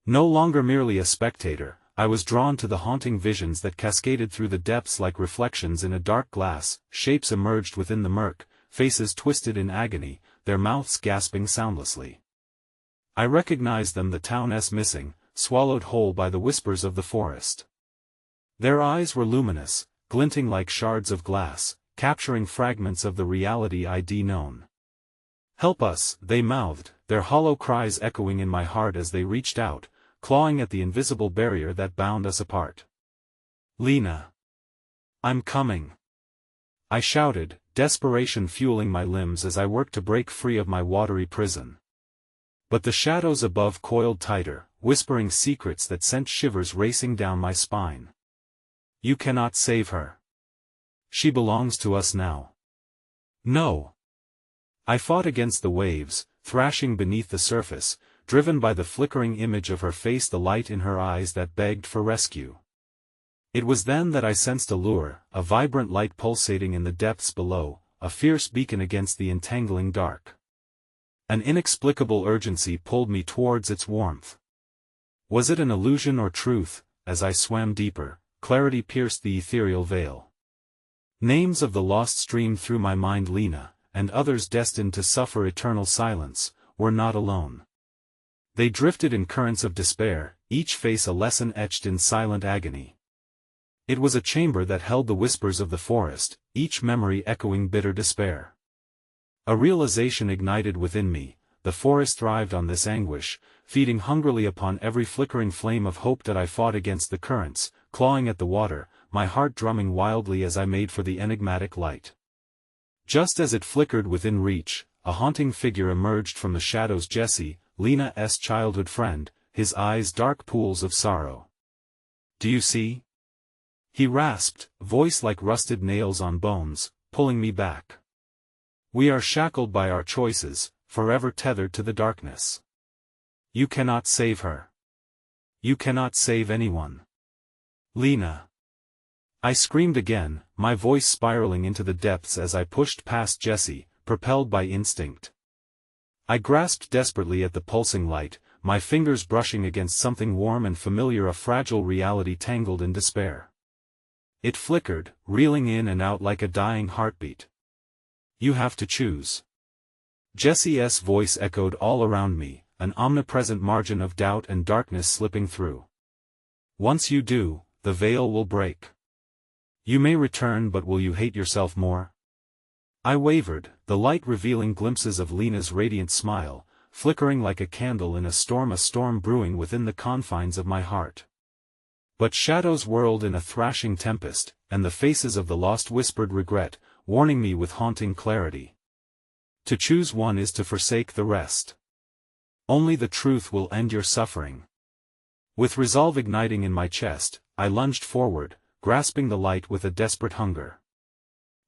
No longer merely a spectator, I was drawn to the haunting visions that cascaded through the depths like reflections in a dark glass. Shapes emerged within the murk, faces twisted in agony, their mouths gasping soundlessly. I recognized them, the towness missing, swallowed whole by the whispers of the forest. Their eyes were luminous, glinting like shards of glass, capturing fragments of the reality I'd known. "Help us," they mouthed, their hollow cries echoing in my heart as they reached out, clawing at the invisible barrier that bound us apart. "Lena! I'm coming!" I shouted, desperation fueling my limbs as I worked to break free of my watery prison. But the shadows above coiled tighter, whispering secrets that sent shivers racing down my spine. "You cannot save her. She belongs to us now." "No." I fought against the waves, thrashing beneath the surface, driven by the flickering image of her face, the light in her eyes that begged for rescue. It was then that I sensed a lure, a vibrant light pulsating in the depths below, a fierce beacon against the entangling dark. An inexplicable urgency pulled me towards its warmth. Was it an illusion or truth? As I swam deeper, clarity pierced the ethereal veil. Names of the lost streamed through my mind. Lena, and others destined to suffer eternal silence, were not alone. They drifted in currents of despair, each face a lesson etched in silent agony. It was a chamber that held the whispers of the forest, each memory echoing bitter despair. A realization ignited within me: the forest thrived on this anguish, feeding hungrily upon every flickering flame of hope that I fought against the currents, clawing at the water, my heart drumming wildly as I made for the enigmatic light. Just as it flickered within reach, a haunting figure emerged from the shadows. Jesse, Lena's childhood friend, his eyes dark pools of sorrow. "Do you see?" he rasped, voice like rusted nails on bones, pulling me back. "We are shackled by our choices, forever tethered to the darkness. You cannot save her. You cannot save anyone. Lena!" I screamed again, my voice spiraling into the depths as I pushed past Jesse, propelled by instinct. I grasped desperately at the pulsing light, my fingers brushing against something warm and familiar, a fragile reality tangled in despair. It flickered, reeling in and out like a dying heartbeat. "You have to choose." Jesse's voice echoed all around me, an omnipresent margin of doubt and darkness slipping through. "Once you do, the veil will break. You may return, but will you hate yourself more?" I wavered, the light revealing glimpses of Lena's radiant smile, flickering like a candle in a storm brewing within the confines of my heart. But shadows whirled in a thrashing tempest, and the faces of the lost whispered regret, warning me with haunting clarity. To choose one is to forsake the rest. Only the truth will end your suffering. With resolve igniting in my chest, I lunged forward, grasping the light with a desperate hunger.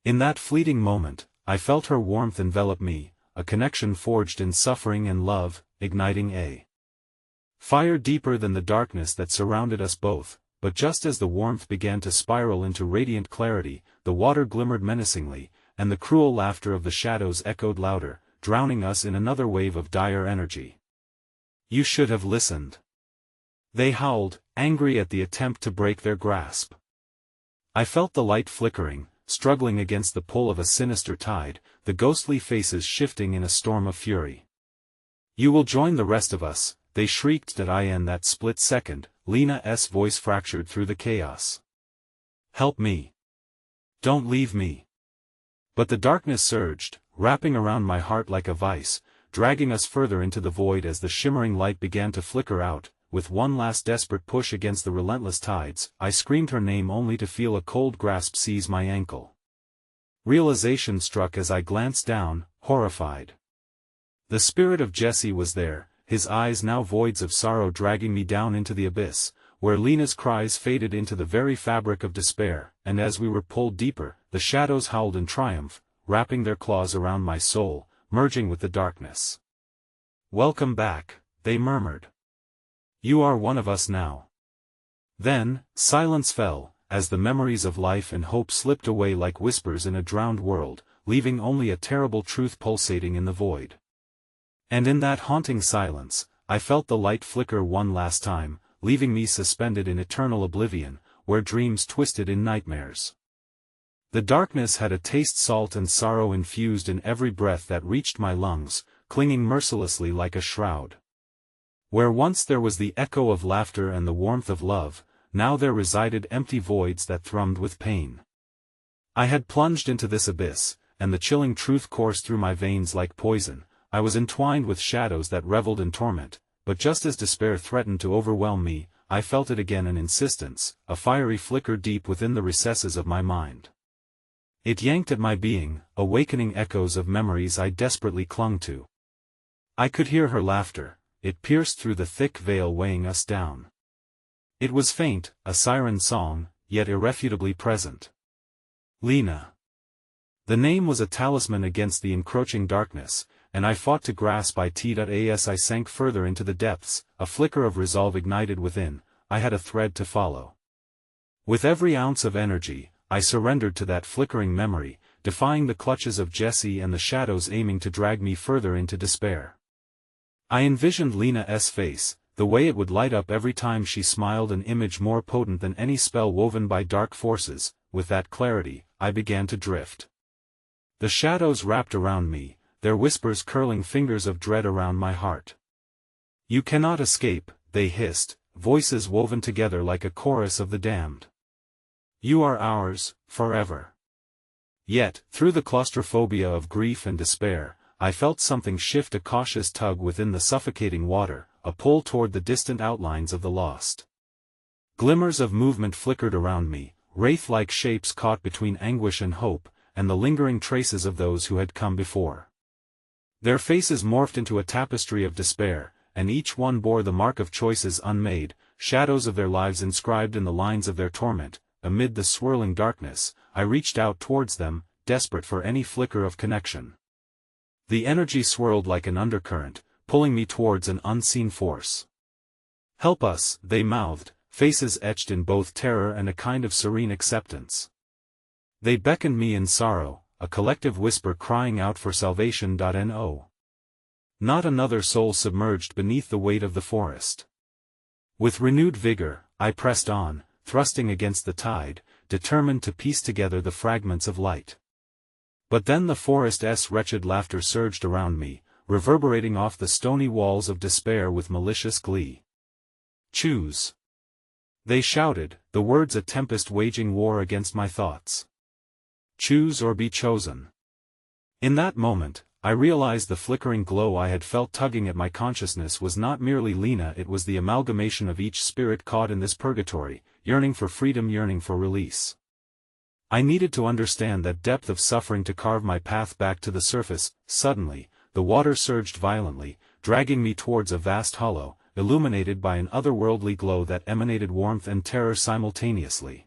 In that fleeting moment, I felt her warmth envelop me, a connection forged in suffering and love, igniting a fire deeper than the darkness that surrounded us both. But just as the warmth began to spiral into radiant clarity, the water glimmered menacingly, and the cruel laughter of the shadows echoed louder, drowning us in another wave of dire energy. "You should have listened," they howled, angry at the attempt to break their grasp. I felt the light flickering, struggling against the pull of a sinister tide, the ghostly faces shifting in a storm of fury. "You will join the rest of us," they shrieked at I. In that split second, Lena's voice fractured through the chaos. "Help me. Don't leave me." But the darkness surged, wrapping around my heart like a vice, dragging us further into the void as the shimmering light began to flicker out. With one last desperate push against the relentless tides, I screamed her name only to feel a cold grasp seize my ankle. Realization struck as I glanced down, horrified. The spirit of Jesse was there, his eyes now voids of sorrow dragging me down into the abyss, where Lena's cries faded into the very fabric of despair, and as we were pulled deeper, the shadows howled in triumph, wrapping their claws around my soul, merging with the darkness. "Welcome back," they murmured. "You are one of us now." Then, silence fell, as the memories of life and hope slipped away like whispers in a drowned world, leaving only a terrible truth pulsating in the void. And in that haunting silence, I felt the light flicker one last time, leaving me suspended in eternal oblivion, where dreams twisted in nightmares. The darkness had a taste salt and sorrow infused in every breath that reached my lungs, clinging mercilessly like a shroud. Where once there was the echo of laughter and the warmth of love, now there resided empty voids that thrummed with pain. I had plunged into this abyss, and the chilling truth coursed through my veins like poison. I was entwined with shadows that reveled in torment, but just as despair threatened to overwhelm me, I felt it again, an insistence, a fiery flicker deep within the recesses of my mind. It yanked at my being, awakening echoes of memories I desperately clung to. I could hear her laughter. It pierced through the thick veil weighing us down. It was faint, a siren song, yet irrefutably present. Lena. The name was a talisman against the encroaching darkness, and I fought to grasp it. As I sank further into the depths, a flicker of resolve ignited within. I had a thread to follow. With every ounce of energy, I surrendered to that flickering memory, defying the clutches of Jesse and the shadows aiming to drag me further into despair. I envisioned Lena's face, the way it would light up every time she smiled, an image more potent than any spell woven by dark forces. With that clarity, I began to drift. The shadows wrapped around me, their whispers curling fingers of dread around my heart. "You cannot escape," they hissed, voices woven together like a chorus of the damned. "You are ours, forever." Yet, through the claustrophobia of grief and despair, I felt something shift, a cautious tug within the suffocating water, a pull toward the distant outlines of the lost. Glimmers of movement flickered around me, wraith-like shapes caught between anguish and hope, and the lingering traces of those who had come before. Their faces morphed into a tapestry of despair, and each one bore the mark of choices unmade, shadows of their lives inscribed in the lines of their torment. Amid the swirling darkness, I reached out towards them, desperate for any flicker of connection. The energy swirled like an undercurrent, pulling me towards an unseen force. "Help us," they mouthed, faces etched in both terror and a kind of serene acceptance. They beckoned me in sorrow, a collective whisper crying out for salvation. No. Not another soul submerged beneath the weight of the forest. With renewed vigor, I pressed on, thrusting against the tide, determined to piece together the fragments of light. But then the forest's wretched laughter surged around me, reverberating off the stony walls of despair with malicious glee. "Choose," they shouted, the words a tempest waging war against my thoughts. "Choose or be chosen." In that moment, I realized the flickering glow I had felt tugging at my consciousness was not merely Lena, it was the amalgamation of each spirit caught in this purgatory, yearning for freedom, yearning for release. I needed to understand that depth of suffering to carve my path back to the surface. Suddenly, the water surged violently, dragging me towards a vast hollow, illuminated by an otherworldly glow that emanated warmth and terror simultaneously.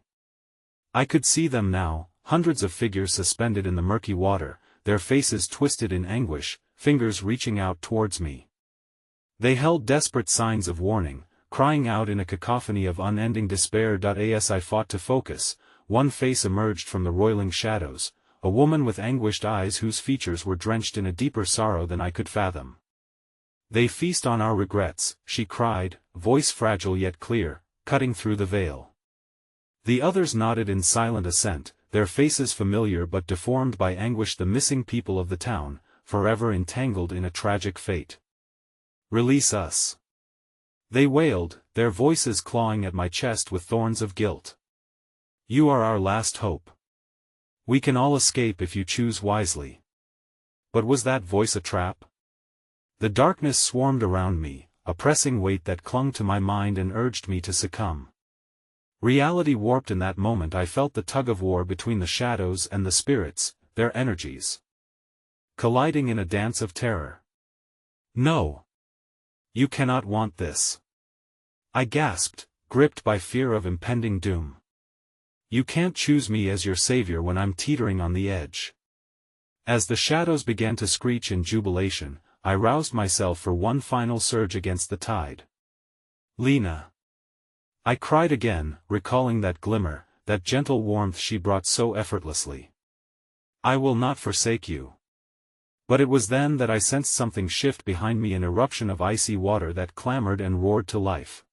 I could see them now, hundreds of figures suspended in the murky water, their faces twisted in anguish, fingers reaching out towards me. They held desperate signs of warning, crying out in a cacophony of unending despair. As I fought to focus, one face emerged from the roiling shadows, a woman with anguished eyes whose features were drenched in a deeper sorrow than I could fathom. "They feast on our regrets," she cried, voice fragile yet clear, cutting through the veil. The others nodded in silent assent, their faces familiar but deformed by anguish, the missing people of the town, forever entangled in a tragic fate. "Release us!" they wailed, their voices clawing at my chest with thorns of guilt. "You are our last hope. We can all escape if you choose wisely." But was that voice a trap? The darkness swarmed around me, a pressing weight that clung to my mind and urged me to succumb. Reality warped in that moment. I felt the tug-of-war between the shadows and the spirits, their energies colliding in a dance of terror. "No! You cannot want this," I gasped, gripped by fear of impending doom. "You can't choose me as your savior when I'm teetering on the edge." As the shadows began to screech in jubilation, I roused myself for one final surge against the tide. "Lena!" I cried again, recalling that glimmer, that gentle warmth she brought so effortlessly. "I will not forsake you." But it was then that I sensed something shift behind me, an eruption of icy water that clamored and roared to life.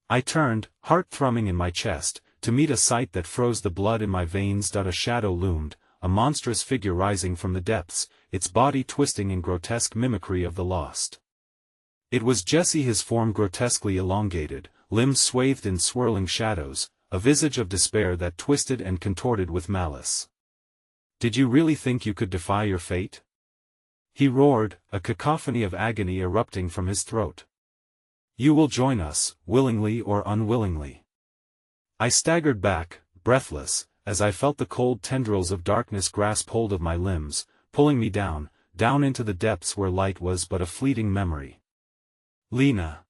I turned, heart thrumming in my chest, to meet a sight that froze the blood in my veins. A shadow loomed, a monstrous figure rising from the depths, its body twisting in grotesque mimicry of the lost. It was Jesse, his form grotesquely elongated, limbs swathed in swirling shadows, a visage of despair that twisted and contorted with malice. "Did you really think you could defy your fate?" he roared, a cacophony of agony erupting from his throat. "You will join us, willingly or unwillingly." I staggered back, breathless, as I felt the cold tendrils of darkness grasp hold of my limbs, pulling me down into the depths where light was but a fleeting memory. "Lena!"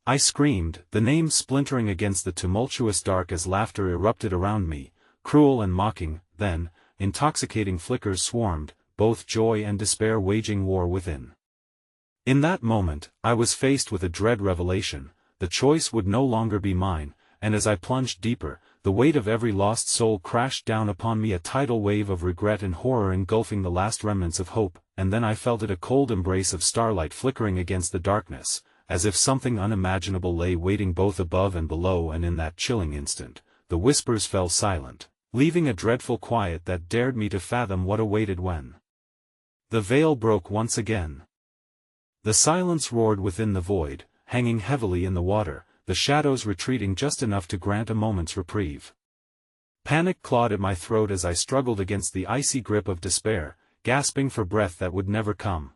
I screamed, the name splintering against the tumultuous dark as laughter erupted around me, cruel and mocking. Then, intoxicating flickers swarmed, both joy and despair waging war within. In that moment, I was faced with a dread revelation. The choice would no longer be mine, and as I plunged deeper, the weight of every lost soul crashed down upon me, a tidal wave of regret and horror engulfing the last remnants of hope. And then I felt it, a cold embrace of starlight flickering against the darkness, as if something unimaginable lay waiting both above and below. And in that chilling instant, the whispers fell silent, leaving a dreadful quiet that dared me to fathom what awaited when the veil broke once again. The silence roared within the void, hanging heavily in the water, the shadows retreating just enough to grant a moment's reprieve. Panic clawed at my throat as I struggled against the icy grip of despair, gasping for breath that would never come.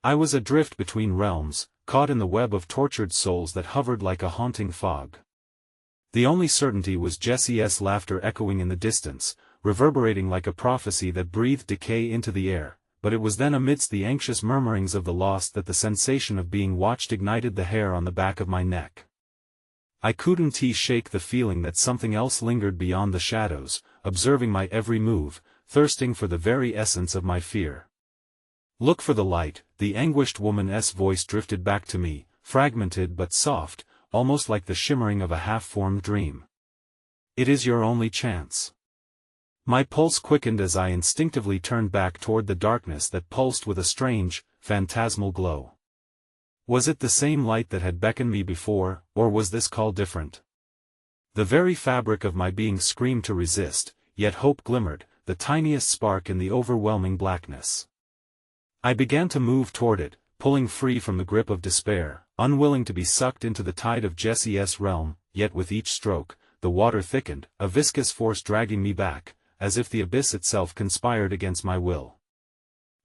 I was adrift between realms, caught in the web of tortured souls that hovered like a haunting fog. The only certainty was Jesse's laughter echoing in the distance, reverberating like a prophecy that breathed decay into the air. But it was then, amidst the anxious murmurings of the lost, that the sensation of being watched ignited the hair on the back of my neck. I couldn't shake the feeling that something else lingered beyond the shadows, observing my every move, thirsting for the very essence of my fear. "Look for the light," the anguished woman's voice drifted back to me, fragmented but soft, almost like the shimmering of a half-formed dream. "It is your only chance." My pulse quickened as I instinctively turned back toward the darkness that pulsed with a strange, phantasmal glow. Was it the same light that had beckoned me before, or was this call different? The very fabric of my being screamed to resist, yet hope glimmered, the tiniest spark in the overwhelming blackness. I began to move toward it, pulling free from the grip of despair, unwilling to be sucked into the tide of Jesse's realm. Yet with each stroke, the water thickened, a viscous force dragging me back, as if the abyss itself conspired against my will.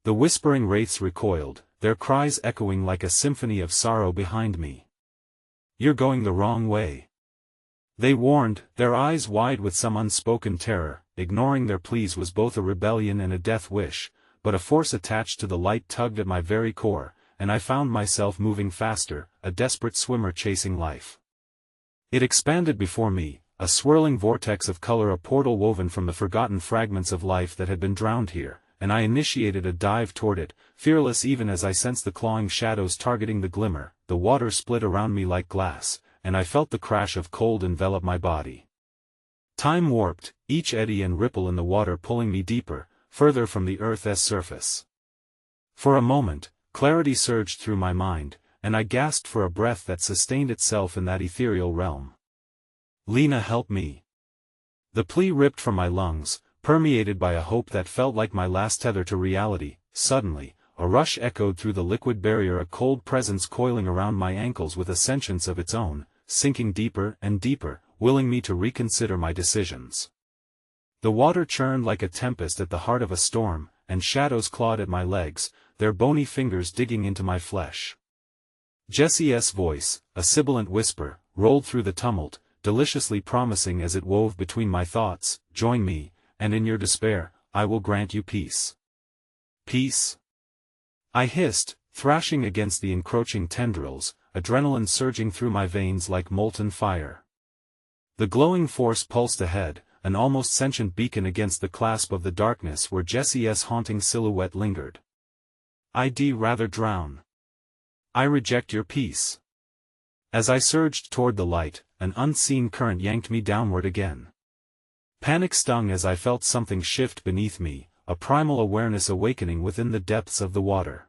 The whispering wraiths recoiled, their cries echoing like a symphony of sorrow behind me. "You're going the wrong way," they warned, their eyes wide with some unspoken terror. Ignoring their pleas was both a rebellion and a death wish, but a force attached to the light tugged at my very core, and I found myself moving faster, a desperate swimmer chasing life. It expanded before me, a swirling vortex of color, a portal woven from the forgotten fragments of life that had been drowned here, and I initiated a dive toward it, fearless even as I sensed the clawing shadows targeting the glimmer. The water split around me like glass, and I felt the crash of cold envelop my body. Time warped, each eddy and ripple in the water pulling me deeper, further from the Earth's surface. For a moment, clarity surged through my mind, and I gasped for a breath that sustained itself in that ethereal realm. Lena, help me. The plea ripped from my lungs, permeated by a hope that felt like my last tether to reality. Suddenly, a rush echoed through the liquid barrier, a cold presence coiling around my ankles with a sentience of its own, sinking deeper and deeper, willing me to reconsider my decisions. The water churned like a tempest at the heart of a storm, and shadows clawed at my legs, their bony fingers digging into my flesh. Jessie's voice, a sibilant whisper, rolled through the tumult, deliciously promising as it wove between my thoughts, "Join me, and in your despair, I will grant you peace." Peace? I hissed, thrashing against the encroaching tendrils, adrenaline surging through my veins like molten fire. The glowing force pulsed ahead, an almost sentient beacon against the clasp of the darkness where Jessie's haunting silhouette lingered. "I'd rather drown. I reject your peace." As I surged toward the light, an unseen current yanked me downward again. Panic stung as I felt something shift beneath me, a primal awareness awakening within the depths of the water.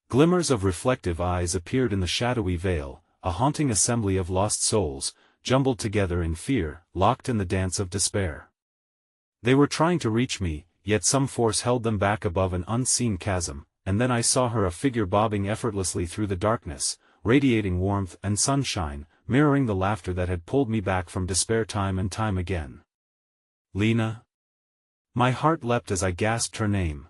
Glimmers of reflective eyes appeared in the shadowy veil, a haunting assembly of lost souls, jumbled together in fear, locked in the dance of despair. They were trying to reach me, yet some force held them back above an unseen chasm, and then I saw her, a figure bobbing effortlessly through the darkness, radiating warmth and sunshine, mirroring the laughter that had pulled me back from despair time and time again. Lena? My heart leapt as I gasped her name.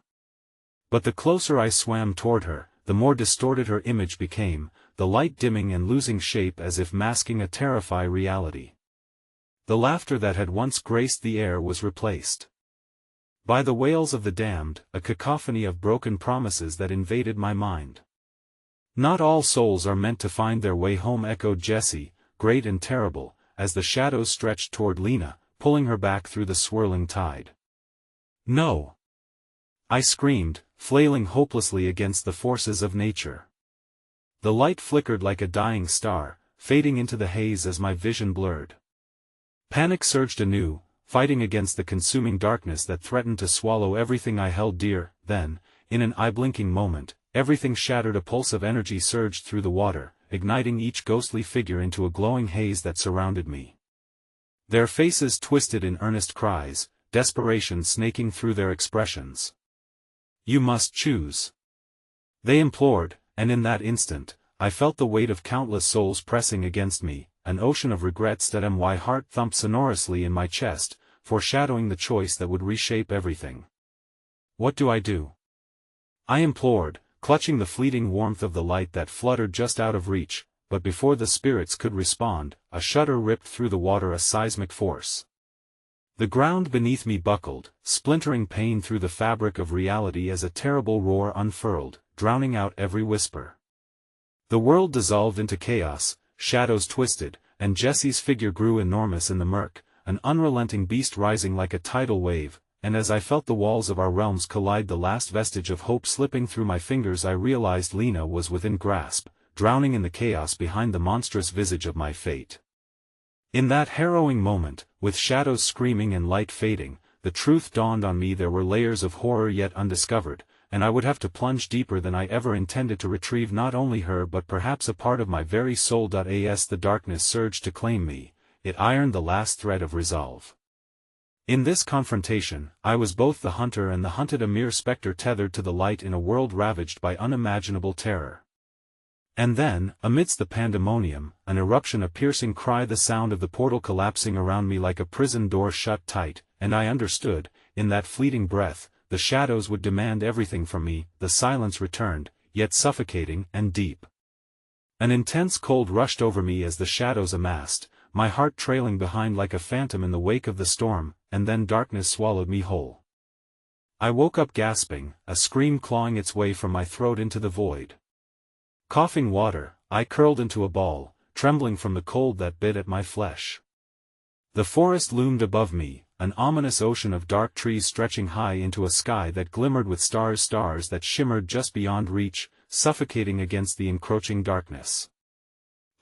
But the closer I swam toward her, the more distorted her image became, the light dimming and losing shape as if masking a terrifying reality. The laughter that had once graced the air was replaced by the wails of the damned, a cacophony of broken promises that invaded my mind. "Not all souls are meant to find their way home," echoed Jessie, great and terrible, as the shadows stretched toward Lena, pulling her back through the swirling tide. "No!" I screamed, flailing hopelessly against the forces of nature. The light flickered like a dying star, fading into the haze as my vision blurred. Panic surged anew, fighting against the consuming darkness that threatened to swallow everything I held dear. Then, in an eye-blinking moment, everything shattered. A pulse of energy surged through the water, igniting each ghostly figure into a glowing haze that surrounded me. Their faces twisted in earnest cries, desperation snaking through their expressions. "You must choose," they implored, and in that instant, I felt the weight of countless souls pressing against me, an ocean of regrets that my heart thumped sonorously in my chest, foreshadowing the choice that would reshape everything. "What do I do?" I implored, clutching the fleeting warmth of the light that fluttered just out of reach, but before the spirits could respond, a shudder ripped through the water, a seismic force. The ground beneath me buckled, splintering pain through the fabric of reality as a terrible roar unfurled, drowning out every whisper. The world dissolved into chaos, shadows twisted, and Jessie's figure grew enormous in the murk, an unrelenting beast rising like a tidal wave, and as I felt the walls of our realms collide, the last vestige of hope slipping through my fingers, I realized Lena was within grasp, drowning in the chaos behind the monstrous visage of my fate. In that harrowing moment, with shadows screaming and light fading, the truth dawned on me: there were layers of horror yet undiscovered, and I would have to plunge deeper than I ever intended to retrieve not only her but perhaps a part of my very soul. As the darkness surged to claim me, it ironed the last thread of resolve. In this confrontation, I was both the hunter and the hunted, a mere specter tethered to the light in a world ravaged by unimaginable terror. And then, amidst the pandemonium, an eruption, a piercing cry, the sound of the portal collapsing around me like a prison door shut tight, and I understood, in that fleeting breath, the shadows would demand everything from me. The silence returned, yet suffocating and deep. An intense cold rushed over me as the shadows amassed, my heart trailing behind like a phantom in the wake of the storm, and then darkness swallowed me whole. I woke up gasping, a scream clawing its way from my throat into the void. Coughing water, I curled into a ball, trembling from the cold that bit at my flesh. The forest loomed above me, an ominous ocean of dark trees stretching high into a sky that glimmered with stars that shimmered just beyond reach, suffocating against the encroaching darkness.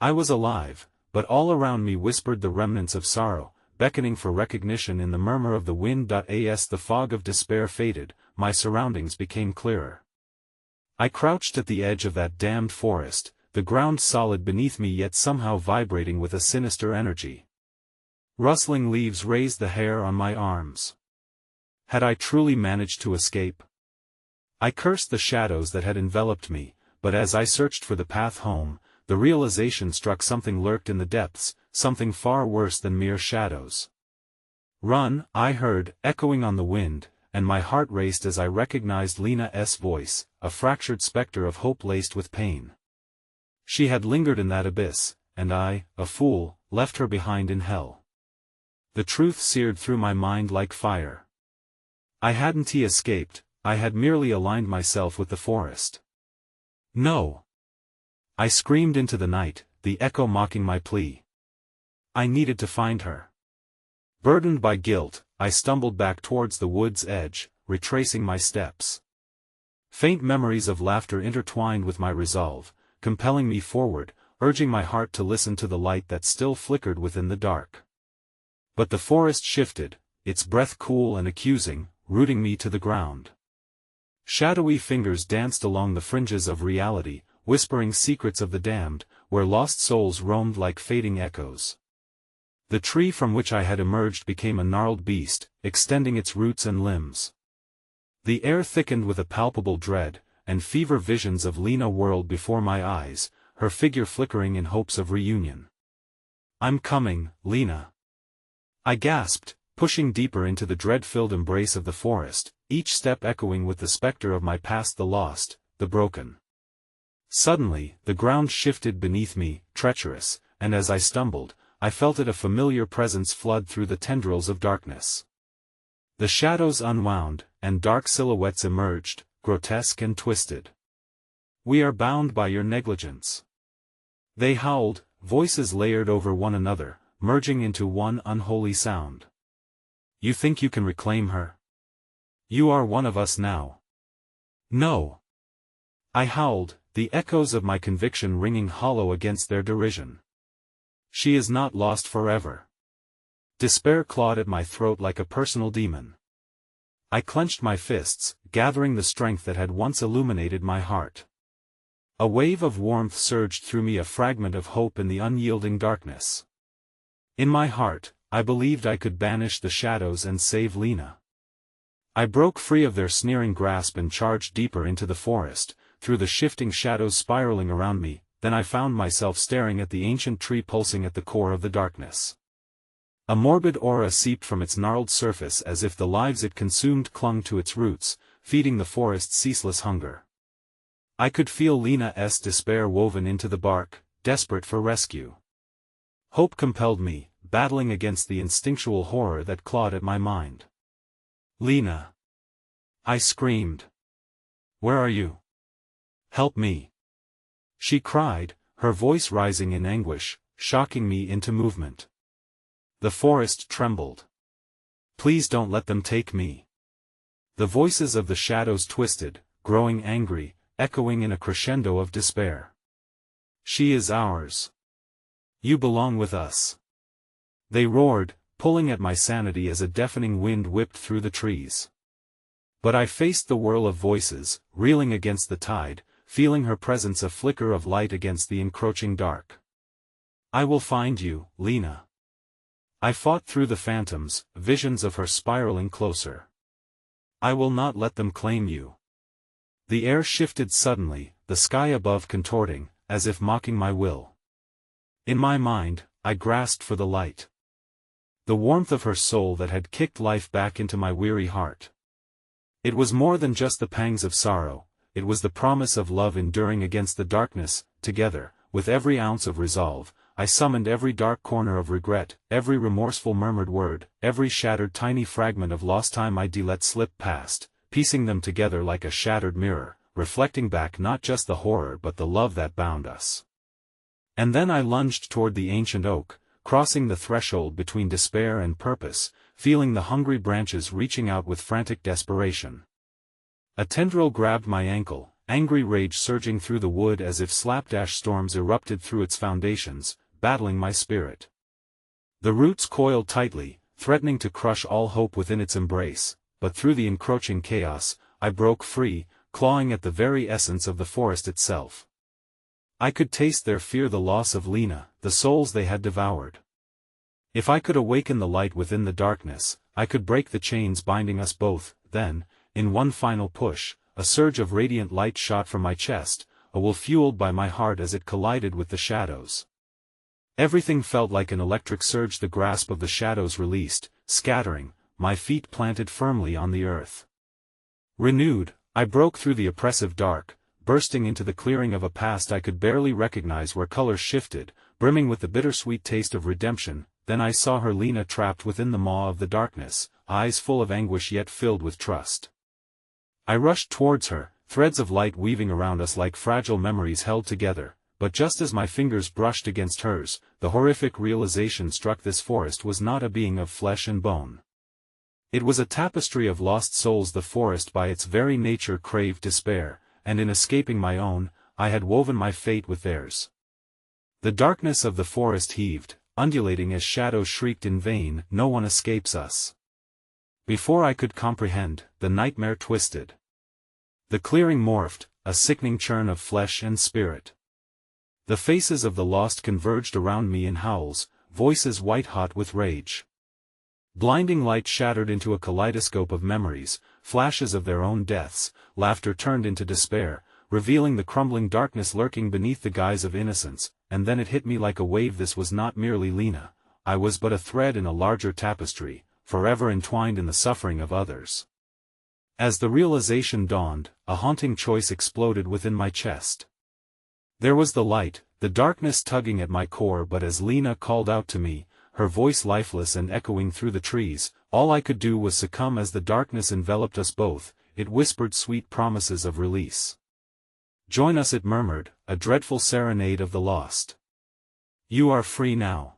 I was alive, but all around me whispered the remnants of sorrow, beckoning for recognition in the murmur of the wind. As the fog of despair faded, my surroundings became clearer. I crouched at the edge of that damned forest, the ground solid beneath me yet somehow vibrating with a sinister energy. Rustling leaves raised the hair on my arms. Had I truly managed to escape? I cursed the shadows that had enveloped me, but as I searched for the path home, the realization struck something lurked in the depths, something far worse than mere shadows. "Run," I heard, echoing on the wind, and my heart raced as I recognized Lena's voice, a fractured specter of hope laced with pain. She had lingered in that abyss, and I, a fool, left her behind in hell. The truth seared through my mind like fire. I hadn't escaped, I had merely aligned myself with the forest. No! I screamed into the night, the echo mocking my plea. I needed to find her. Burdened by guilt, I stumbled back towards the wood's edge, retracing my steps. Faint memories of laughter intertwined with my resolve, compelling me forward, urging my heart to listen to the light that still flickered within the dark. But the forest shifted, its breath cool and accusing, rooting me to the ground. Shadowy fingers danced along the fringes of reality, whispering secrets of the damned, where lost souls roamed like fading echoes. The tree from which I had emerged became a gnarled beast, extending its roots and limbs. The air thickened with a palpable dread, and fever visions of Lena whirled before my eyes, her figure flickering in hopes of reunion. "I'm coming, Lena," I gasped, pushing deeper into the dread-filled embrace of the forest, each step echoing with the specter of my past, the lost, the broken. Suddenly, the ground shifted beneath me, treacherous, and as I stumbled, I felt it a familiar presence flood through the tendrils of darkness. The shadows unwound, and dark silhouettes emerged, grotesque and twisted. "We are bound by your negligence," they howled, voices layered over one another, merging into one unholy sound. "You think you can reclaim her? You are one of us now." "No!" I howled, the echoes of my conviction ringing hollow against their derision. "She is not lost forever." Despair clawed at my throat like a personal demon. I clenched my fists, gathering the strength that had once illuminated my heart. A wave of warmth surged through me, a fragment of hope in the unyielding darkness. In my heart, I believed I could banish the shadows and save Lena. I broke free of their sneering grasp and charged deeper into the forest, through the shifting shadows spiraling around me. Then I found myself staring at the ancient tree pulsing at the core of the darkness. A morbid aura seeped from its gnarled surface as if the lives it consumed clung to its roots, feeding the forest's ceaseless hunger. I could feel Lena's despair woven into the bark, desperate for rescue. Hope compelled me, battling against the instinctual horror that clawed at my mind. "Lena!" I screamed. "Where are you? Help me!" she cried, her voice rising in anguish, shocking me into movement. The forest trembled. "Please don't let them take me." The voices of the shadows twisted, growing angry, echoing in a crescendo of despair. "She is ours. You belong with us." They roared, pulling at my sanity as a deafening wind whipped through the trees. But I faced the whirl of voices, reeling against the tide, feeling her presence a flicker of light against the encroaching dark. "I will find you, Lena." I fought through the phantoms, visions of her spiraling closer. "I will not let them claim you." The air shifted suddenly, the sky above contorting, as if mocking my will. In my mind, I grasped for the light. The warmth of her soul that had kicked life back into my weary heart. It was more than just the pangs of sorrow, it was the promise of love enduring against the darkness. Together, with every ounce of resolve, I summoned every dark corner of regret, every remorseful murmured word, every shattered tiny fragment of lost time I'd let slip past, piecing them together like a shattered mirror, reflecting back not just the horror but the love that bound us. And then I lunged toward the ancient oak, crossing the threshold between despair and purpose, feeling the hungry branches reaching out with frantic desperation. A tendril grabbed my ankle, angry rage surging through the wood as if slapdash storms erupted through its foundations, battling my spirit. The roots coiled tightly, threatening to crush all hope within its embrace, but through the encroaching chaos, I broke free, clawing at the very essence of the forest itself. I could taste their fear, the loss of Lena, the souls they had devoured. If I could awaken the light within the darkness, I could break the chains binding us both. Then, in one final push, a surge of radiant light shot from my chest, a will fueled by my heart as it collided with the shadows. Everything felt like an electric surge. The grasp of the shadows released, scattering, my feet planted firmly on the earth. Renewed, I broke through the oppressive dark, bursting into the clearing of a past I could barely recognize, where colors shifted, brimming with the bittersweet taste of redemption. Then I saw her, Lena, trapped within the maw of the darkness, eyes full of anguish yet filled with trust. I rushed towards her, threads of light weaving around us like fragile memories held together, but just as my fingers brushed against hers, the horrific realization struck: this forest was not a being of flesh and bone. It was a tapestry of lost souls. The forest by its very nature craved despair, and in escaping my own, I had woven my fate with theirs. The darkness of the forest heaved, undulating as shadows shrieked in vain. No one escapes us. Before I could comprehend, the nightmare twisted. The clearing morphed, a sickening churn of flesh and spirit. The faces of the lost converged around me in howls, voices white-hot with rage. Blinding light shattered into a kaleidoscope of memories, flashes of their own deaths. Laughter turned into despair, revealing the crumbling darkness lurking beneath the guise of innocence. And then it hit me like a wave: this was not merely Lena. I was but a thread in a larger tapestry, forever entwined in the suffering of others. As the realization dawned, a haunting choice exploded within my chest. There was the light, the darkness tugging at my core, but as Lena called out to me, her voice lifeless and echoing through the trees, all I could do was succumb. As the darkness enveloped us both, it whispered sweet promises of release. "Join us," it murmured, a dreadful serenade of the lost. "You are free now."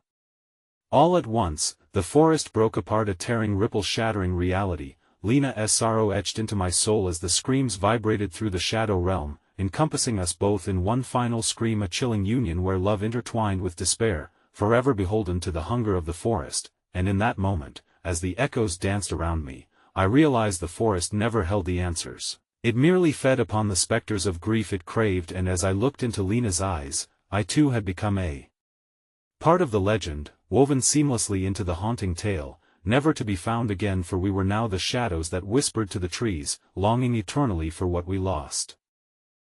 All at once, the forest broke apart, a tearing ripple shattering reality. Lena's sorrow etched into my soul as the screams vibrated through the shadow realm, encompassing us both in one final scream, a chilling union where love intertwined with despair, forever beholden to the hunger of the forest. And in that moment, as the echoes danced around me, I realized the forest never held the answers. It merely fed upon the specters of grief it craved. And as I looked into Lena's eyes, I too had become a part of the legend, woven seamlessly into the haunting tale, never to be found again. For we were now the shadows that whispered to the trees, longing eternally for what we lost.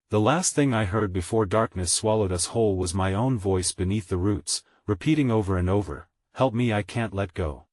The last thing I heard before darkness swallowed us whole was my own voice beneath the roots, repeating over and over, "Help me, I can't let go."